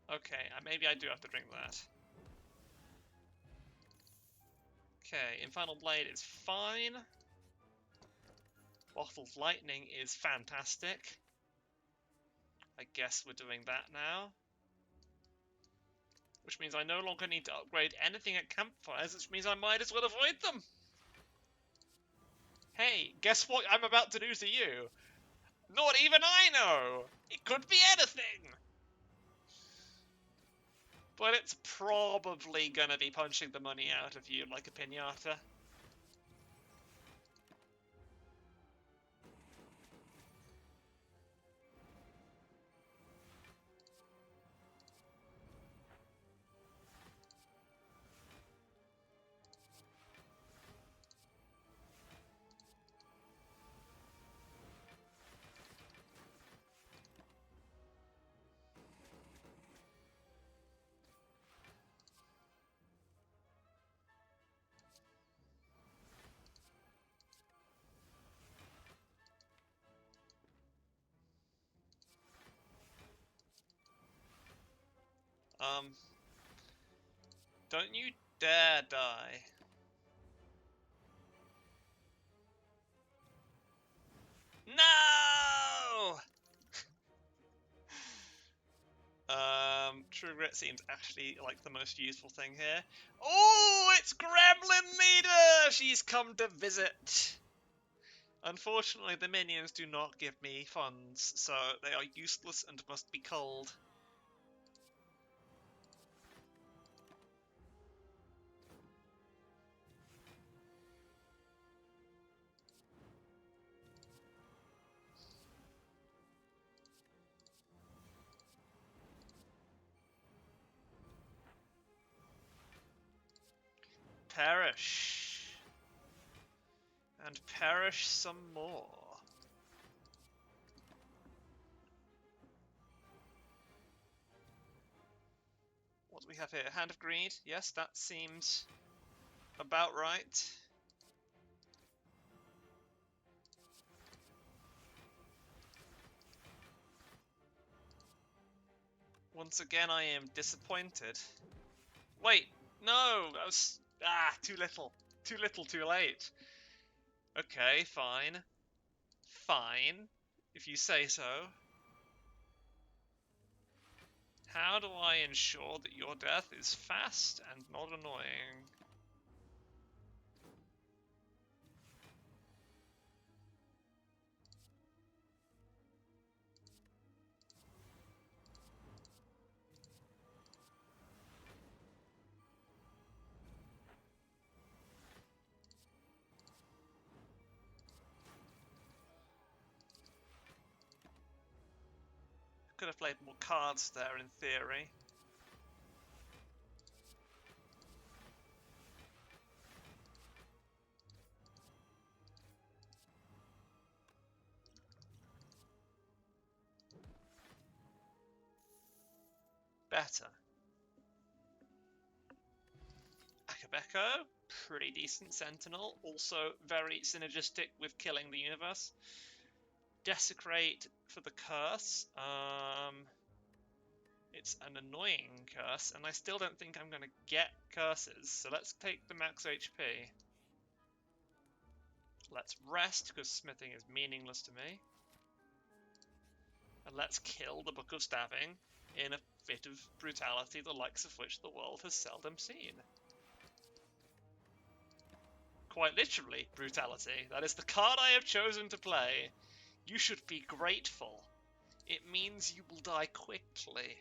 Okay, maybe I do have to drink that. Okay, Infernal Blade is fine. Bottled Lightning is fantastic. I guess we're doing that now. Which means I no longer need to upgrade anything at campfires, which means I might as well avoid them. Hey, guess what I'm about to do to you? Not even I know! It could be anything! But it's probably gonna be punching the money out of you like a piñata. Don't you dare die. No! True Grit seems actually like the most useful thing here. Oh, it's Gremlin Leader! She's come to visit. Unfortunately, the minions do not give me funds, so they are useless and must be culled. Perish. And perish some more. What do we have here? Hand of Greed. Yes, that seems about right. Once again, I am disappointed. Wait, no, that was... too little. Too little, too late. Okay, fine. Fine, if you say so. How do I ensure that your death is fast and not annoying? Could have played more cards there in theory. Better. Akabeko, pretty decent Sentinel, also very synergistic with killing the universe. Desecrate for the curse. It's an annoying curse, and I still don't think I'm going to get curses, so let's take the max HP. Let's rest, because smithing is meaningless to me. And let's kill the Book of Stabbing in a fit of brutality the likes of which the world has seldom seen. Quite literally, brutality. That is the card I have chosen to play. You should be grateful. It means you will die quickly.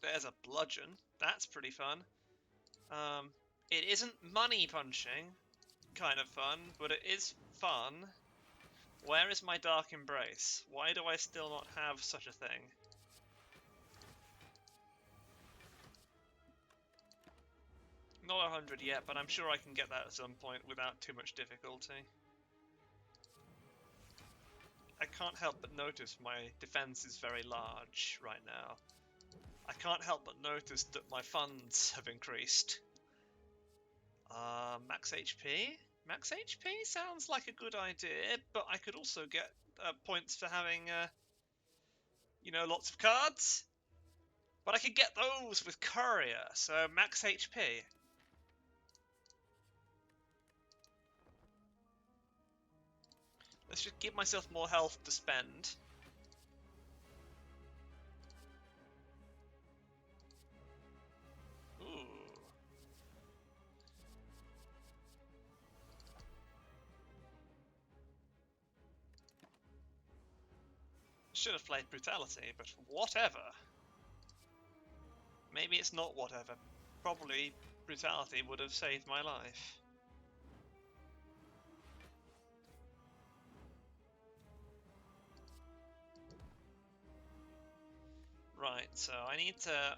There's a bludgeon. That's pretty fun. It isn't money punching kind of fun, but it is fun. Where is my Dark Embrace? Why do I still not have such a thing? Not 100 yet, but I'm sure I can get that at some point without too much difficulty. I can't help but notice my defense is very large right now. I can't help but notice that my funds have increased. Max HP? Max HP sounds like a good idea, but I could also get points for having, lots of cards. But I could get those with Courier, so max HP. Let's just give myself more health to spend. Ooh. Should have played Brutality, but whatever. Maybe it's not whatever. Probably Brutality would have saved my life. Right, so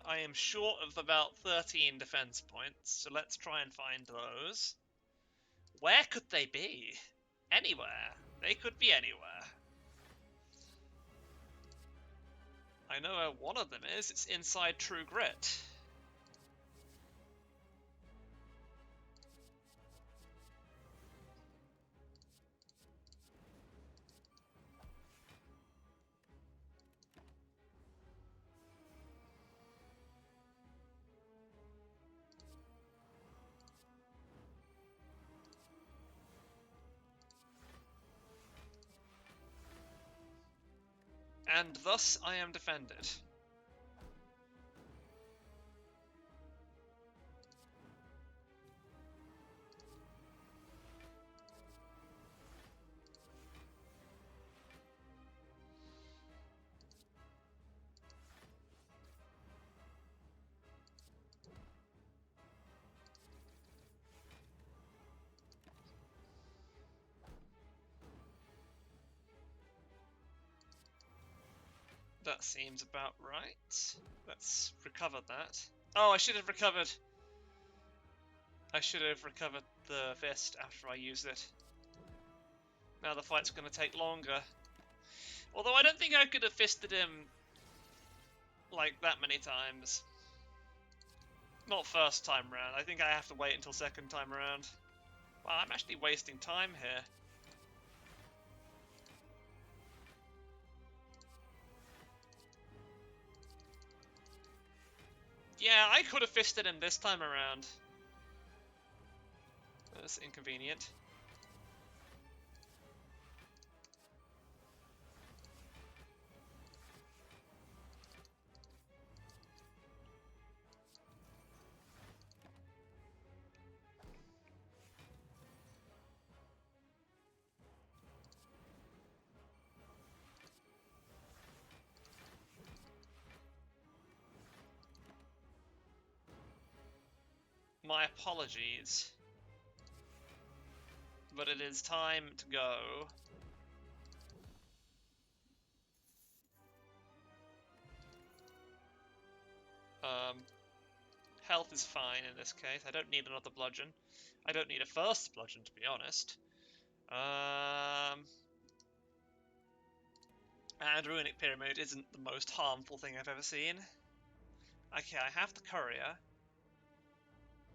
I am short of about 13 defense points, so let's try and find those. Where could they be? Anywhere. They could be anywhere. I know where one of them is. It's inside True Grit. And thus I am defended. That seems about right. Let's recover that. Oh, I should have recovered the fist after I used it. Now the fight's going to take longer. Although I don't think I could have fisted him like that many times. Not first time round. I think I have to wait until second time around. Wow, I'm actually wasting time here. Yeah, I could have fisted him this time around. That's inconvenient. My apologies. But it is time to go. Health is fine in this case. I don't need another bludgeon. I don't need a first bludgeon, to be honest. And Runic Pyramid isn't the most harmful thing I've ever seen. Okay, I have the Courier.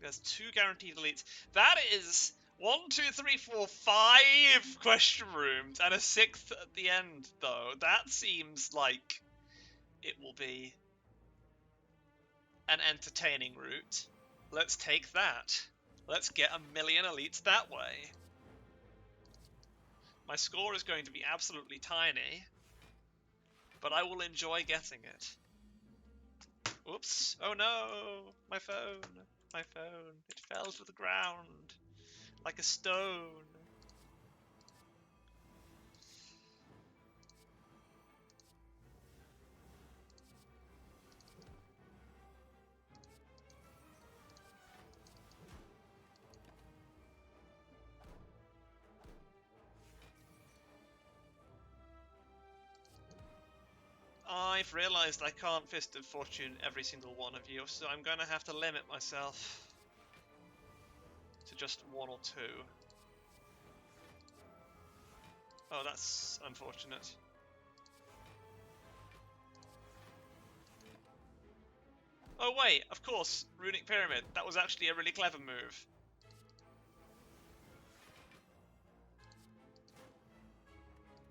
There's 2 guaranteed elites. That is 1, 2, 3, 4, 5 question rooms and a 6th at the end, though. That seems like it will be an entertaining route. Let's take that. Let's get 1,000,000 elites that way. My score is going to be absolutely tiny, but I will enjoy getting it. Oops. Oh no! My phone. My phone. It fell to the ground like a stone. I've realised I can't Fist of Fortune every single one of you, so I'm going to have to limit myself to just 1 or 2. Oh, that's unfortunate. Oh wait, of course, Runic Pyramid. That was actually a really clever move.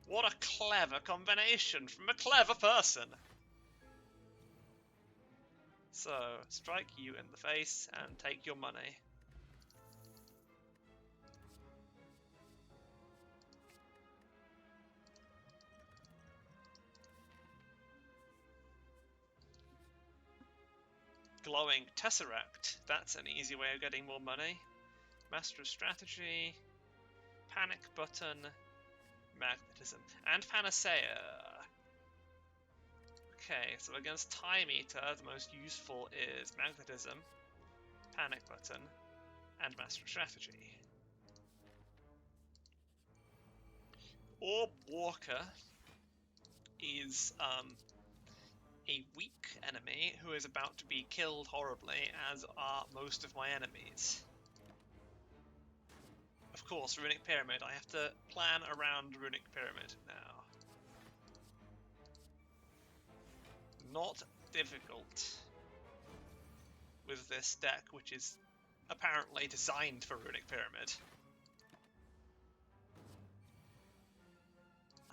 What a clever combination from a clever person. So, strike you in the face and take your money. Glowing Tesseract. That's an easy way of getting more money. Master of Strategy. Panic Button. Magnetism. And Panacea. Okay, so against Time Eater, the most useful is Magnetism, Panic Button, and Master of Strategy. Orb Walker is a weak enemy who is about to be killed horribly, as are most of my enemies. Of course, Runic Pyramid. I have to plan around Runic Pyramid now. Not difficult with this deck, which is apparently designed for Runic Pyramid.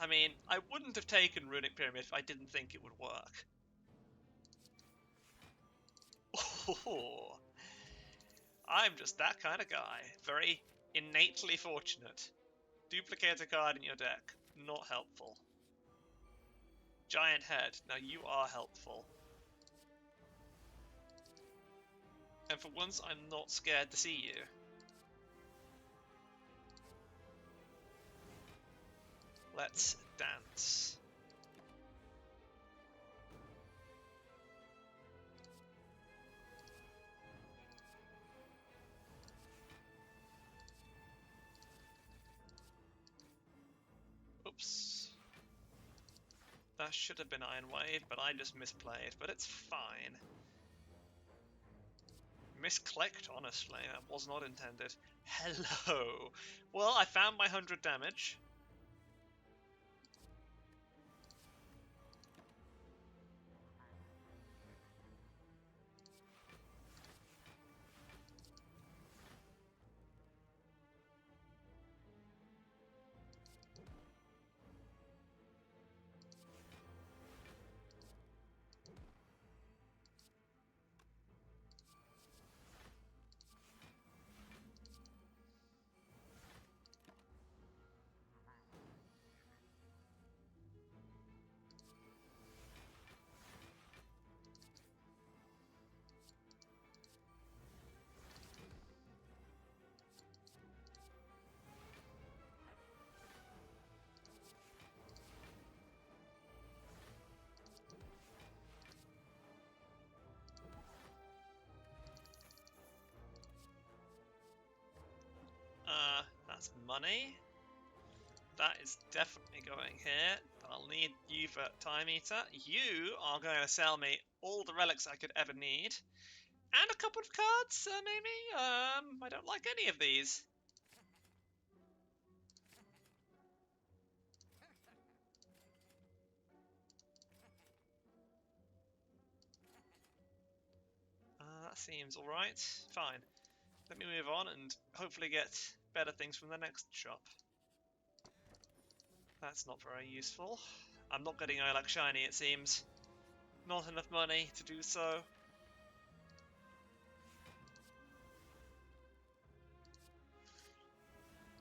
I mean, I wouldn't have taken Runic Pyramid if I didn't think it would work. Oh, I'm just that kind of guy. Very innately fortunate. Duplicate a card in your deck. Not helpful. Giant Head. Now you are helpful. And for once, I'm not scared to see you. Let's dance. Oops. That should have been Iron Wave, but I just misplayed. But it's fine. Misclicked, honestly. That was not intended. Hello. Well, I found my 100 damage. That's money. That is definitely going here. I'll need you for Time Eater. You are going to sell me all the relics I could ever need. And a couple of cards, maybe? I don't like any of these. That seems alright. Fine. Let me move on and hopefully get better things from the next shop. That's not very useful. I'm not getting Ilac Shiny, it seems. Not enough money to do so.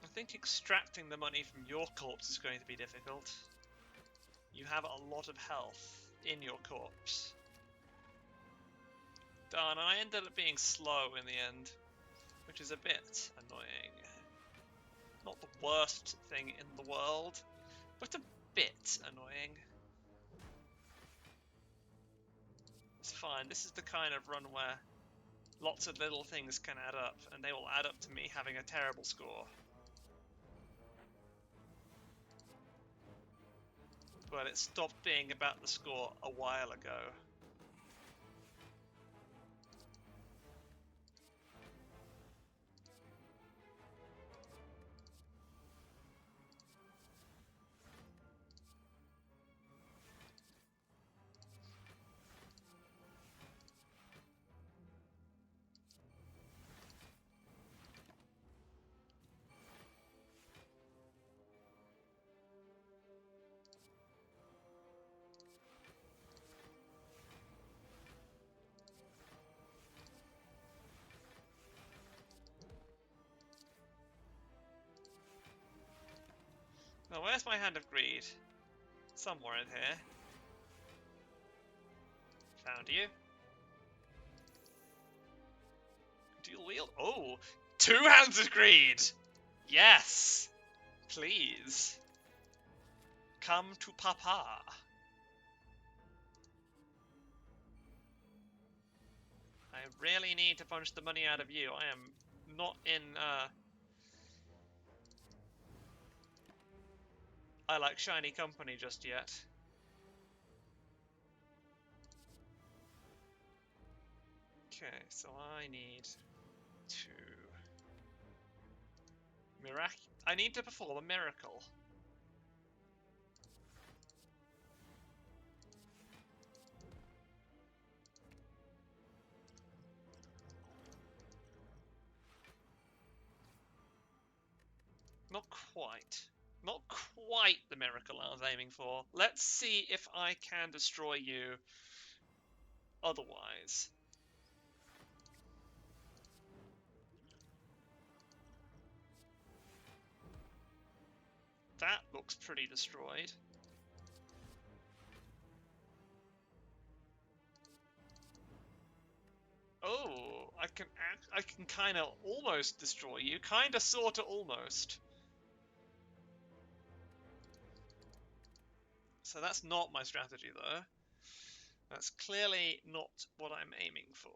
I think extracting the money from your corpse is going to be difficult. You have a lot of health in your corpse. Darn, I ended up being slow in the end, which is a bit annoying. Not the worst thing in the world, but a bit annoying. It's fine, this is the kind of run where lots of little things can add up, and they will add up to me having a terrible score. But it stopped being about the score a while ago. Now, where's my Hand of Greed? Somewhere in here. Found you. Dual wield? Oh! 2 Hands of Greed! Yes! Please. Come to Papa. I really need to punch the money out of you. I am not in, Ilac Shiny company just yet. Okay, so I need to... I need to perform a miracle. Not quite. Not quite the miracle I was aiming for. Let's see if I can destroy you otherwise. That looks pretty destroyed. Oh, I can kind of almost destroy you. Kind of, sort of, almost. So that's not my strategy, though. That's clearly not what I'm aiming for,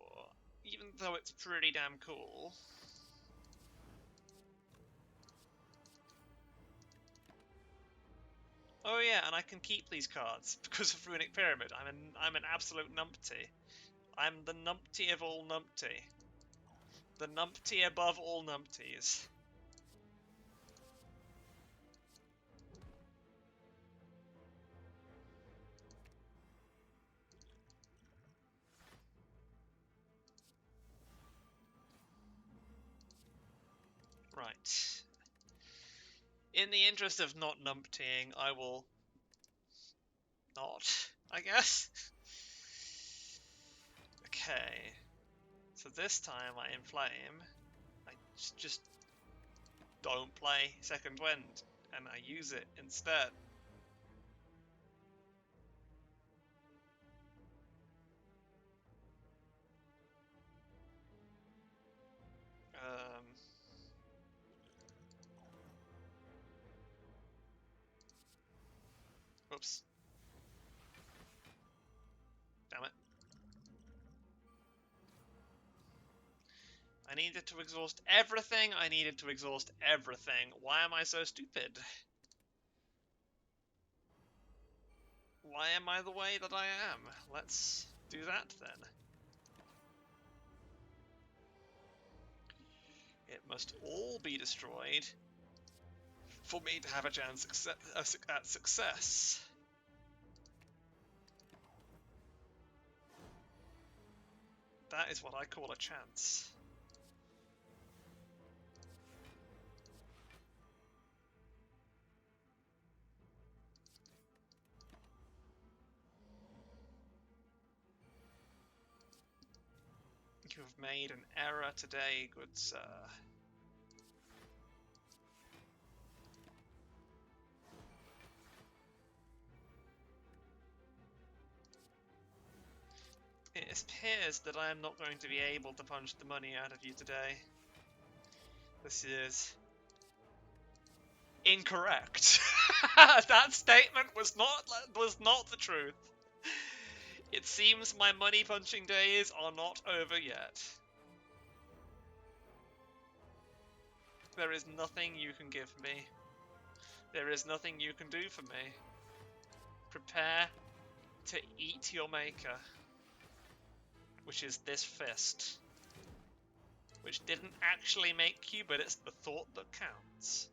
even though it's pretty damn cool. Oh yeah, and I can keep these cards because of Runic Pyramid. I'm an absolute numpty. I'm the numpty of all numpty. The numpty above all numpties. Right. In the interest of not numptying, I will not, I guess. Okay. So this time I inflame. I just don't play Second Wind, and I use it instead. Oops. Damn it. I needed to exhaust everything. I needed to exhaust everything. Why am I so stupid? Why am I the way that I am? Let's do that then. It must all be destroyed for me to have a chance at success. That is what I call a chance. You have made an error today, good sir. It appears that I am not going to be able to punch the money out of you today. This is incorrect. That statement was not the truth. It seems my money punching days are not over yet. There is nothing you can give me. There is nothing you can do for me. Prepare to eat your maker, which is this fist, which didn't actually make you, but it's the thought that counts.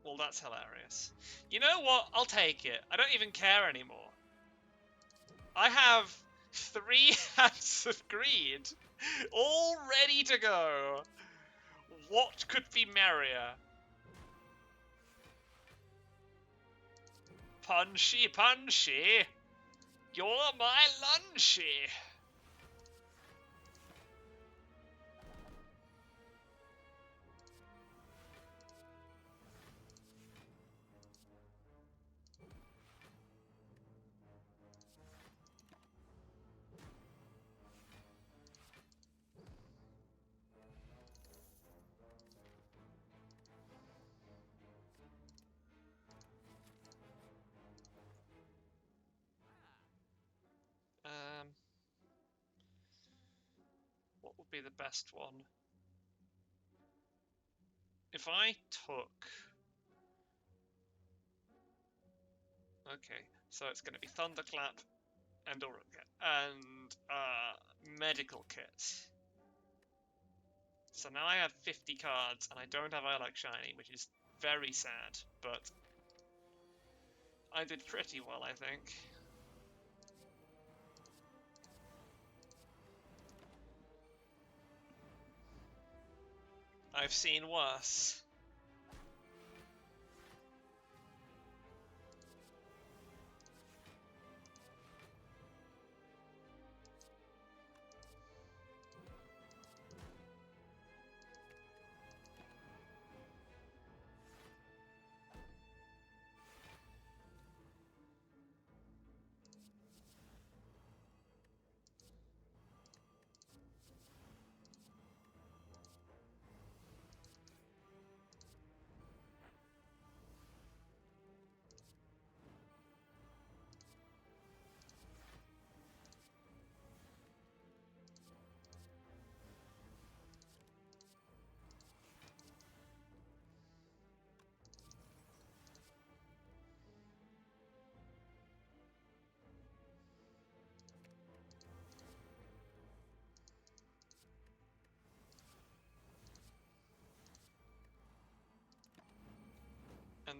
Well, that's hilarious. You know what? I'll take it. I don't even care anymore. I have 3 hands of greed, all ready to go. What could be merrier? Punchy, punchy. You're my lunchy. What would be the best one? If I took... Okay, so it's going to be Thunderclap and Medical Kit. So now I have 50 cards, and I don't have I Like Shiny, which is very sad, but I did pretty well, I think. I've seen worse.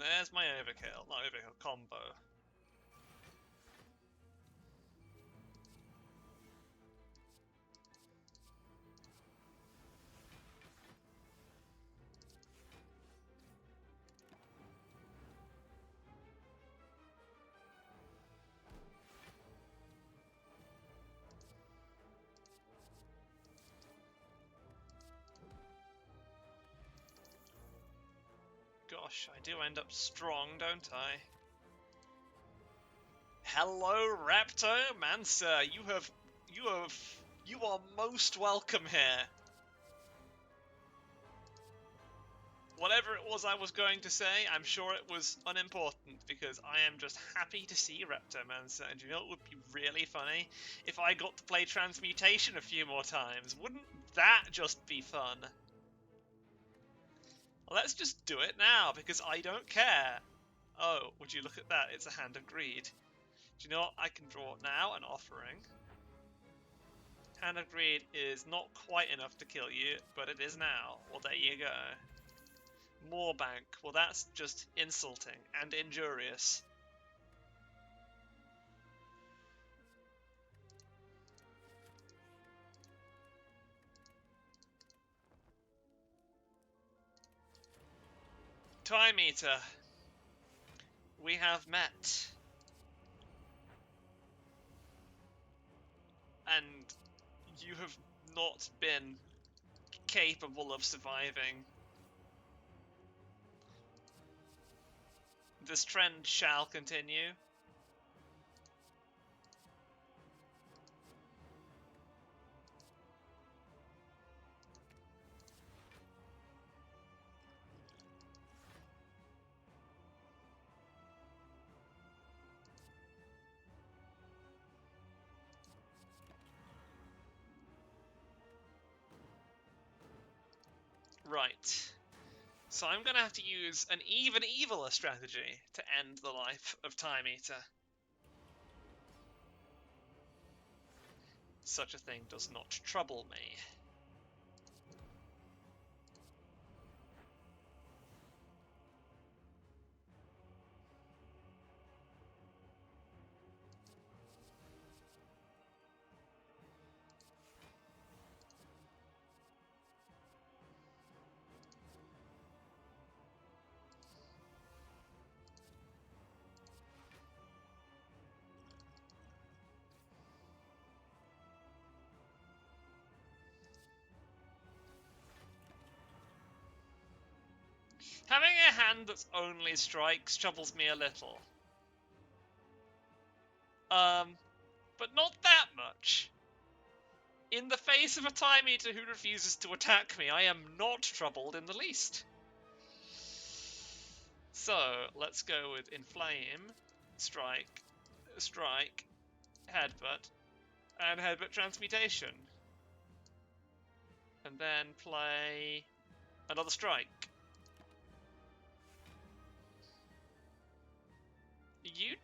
there's my overkill. Not overkill, combo. Gosh, I do end up strong, don't I? Hello, Raptomancer. You are most welcome here. Whatever it was I was going to say, I'm sure it was unimportant, because I am just happy to see Raptomancer, and you know what would be really funny? If I got to play Transmutation a few more times. Wouldn't that just be fun? Well, let's just do it now, because I don't care. Oh, would you look at that? It's a Hand of Greed. Do you know what? I can draw now an Offering. Hand of Greed is not quite enough to kill you, but it is now. Well, there you go. More bank. Well, that's just insulting and injurious. Time Eater. We have met. And you have not been capable of surviving. This trend shall continue. Right. So I'm going to have to use an even eviler strategy to end the life of Time Eater. Such a thing does not trouble me. Having a hand that only strikes troubles me a little. But not that much. In the face of a Time Eater who refuses to attack me, I am not troubled in the least. So, let's go with Inflame, Strike, Strike, Headbutt, and Headbutt Transmutation. And then play another Strike. You...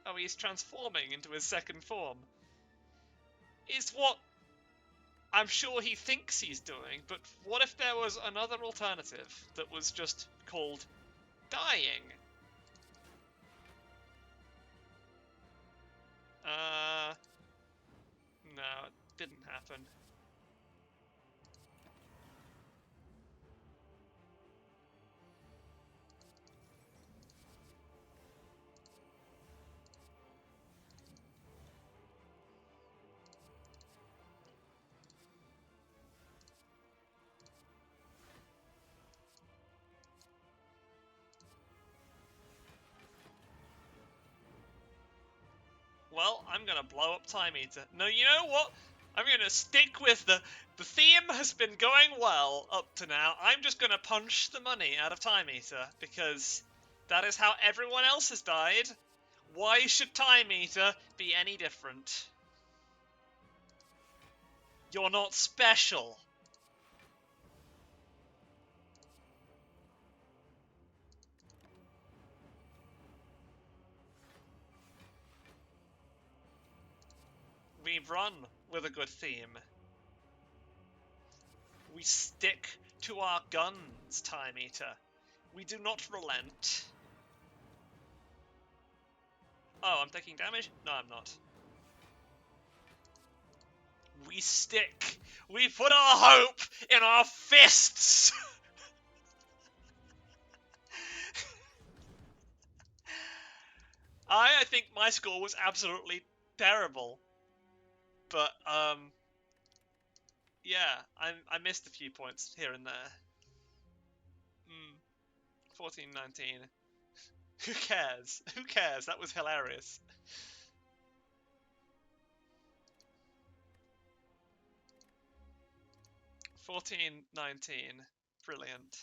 Oh, he's transforming into his second form. Is what I'm sure he thinks he's doing, but what if there was another alternative that was just called dying? No, it didn't happen. Well, I'm gonna blow up Time Eater. No, you know what? I'm gonna stick with the theme has been going well up to now. I'm just gonna punch the money out of Time Eater, because that is how everyone else has died. Why should Time Eater be any different? You're not special. We run with a good theme. We stick to our guns, Time Eater. We do not relent. Oh, I'm taking damage? No, I'm not. We stick. We put our hope in our fists. I think my score was absolutely terrible. But, yeah, I missed a few points here and there. 14-19. Who cares? Who cares? That was hilarious. 14-19. Brilliant.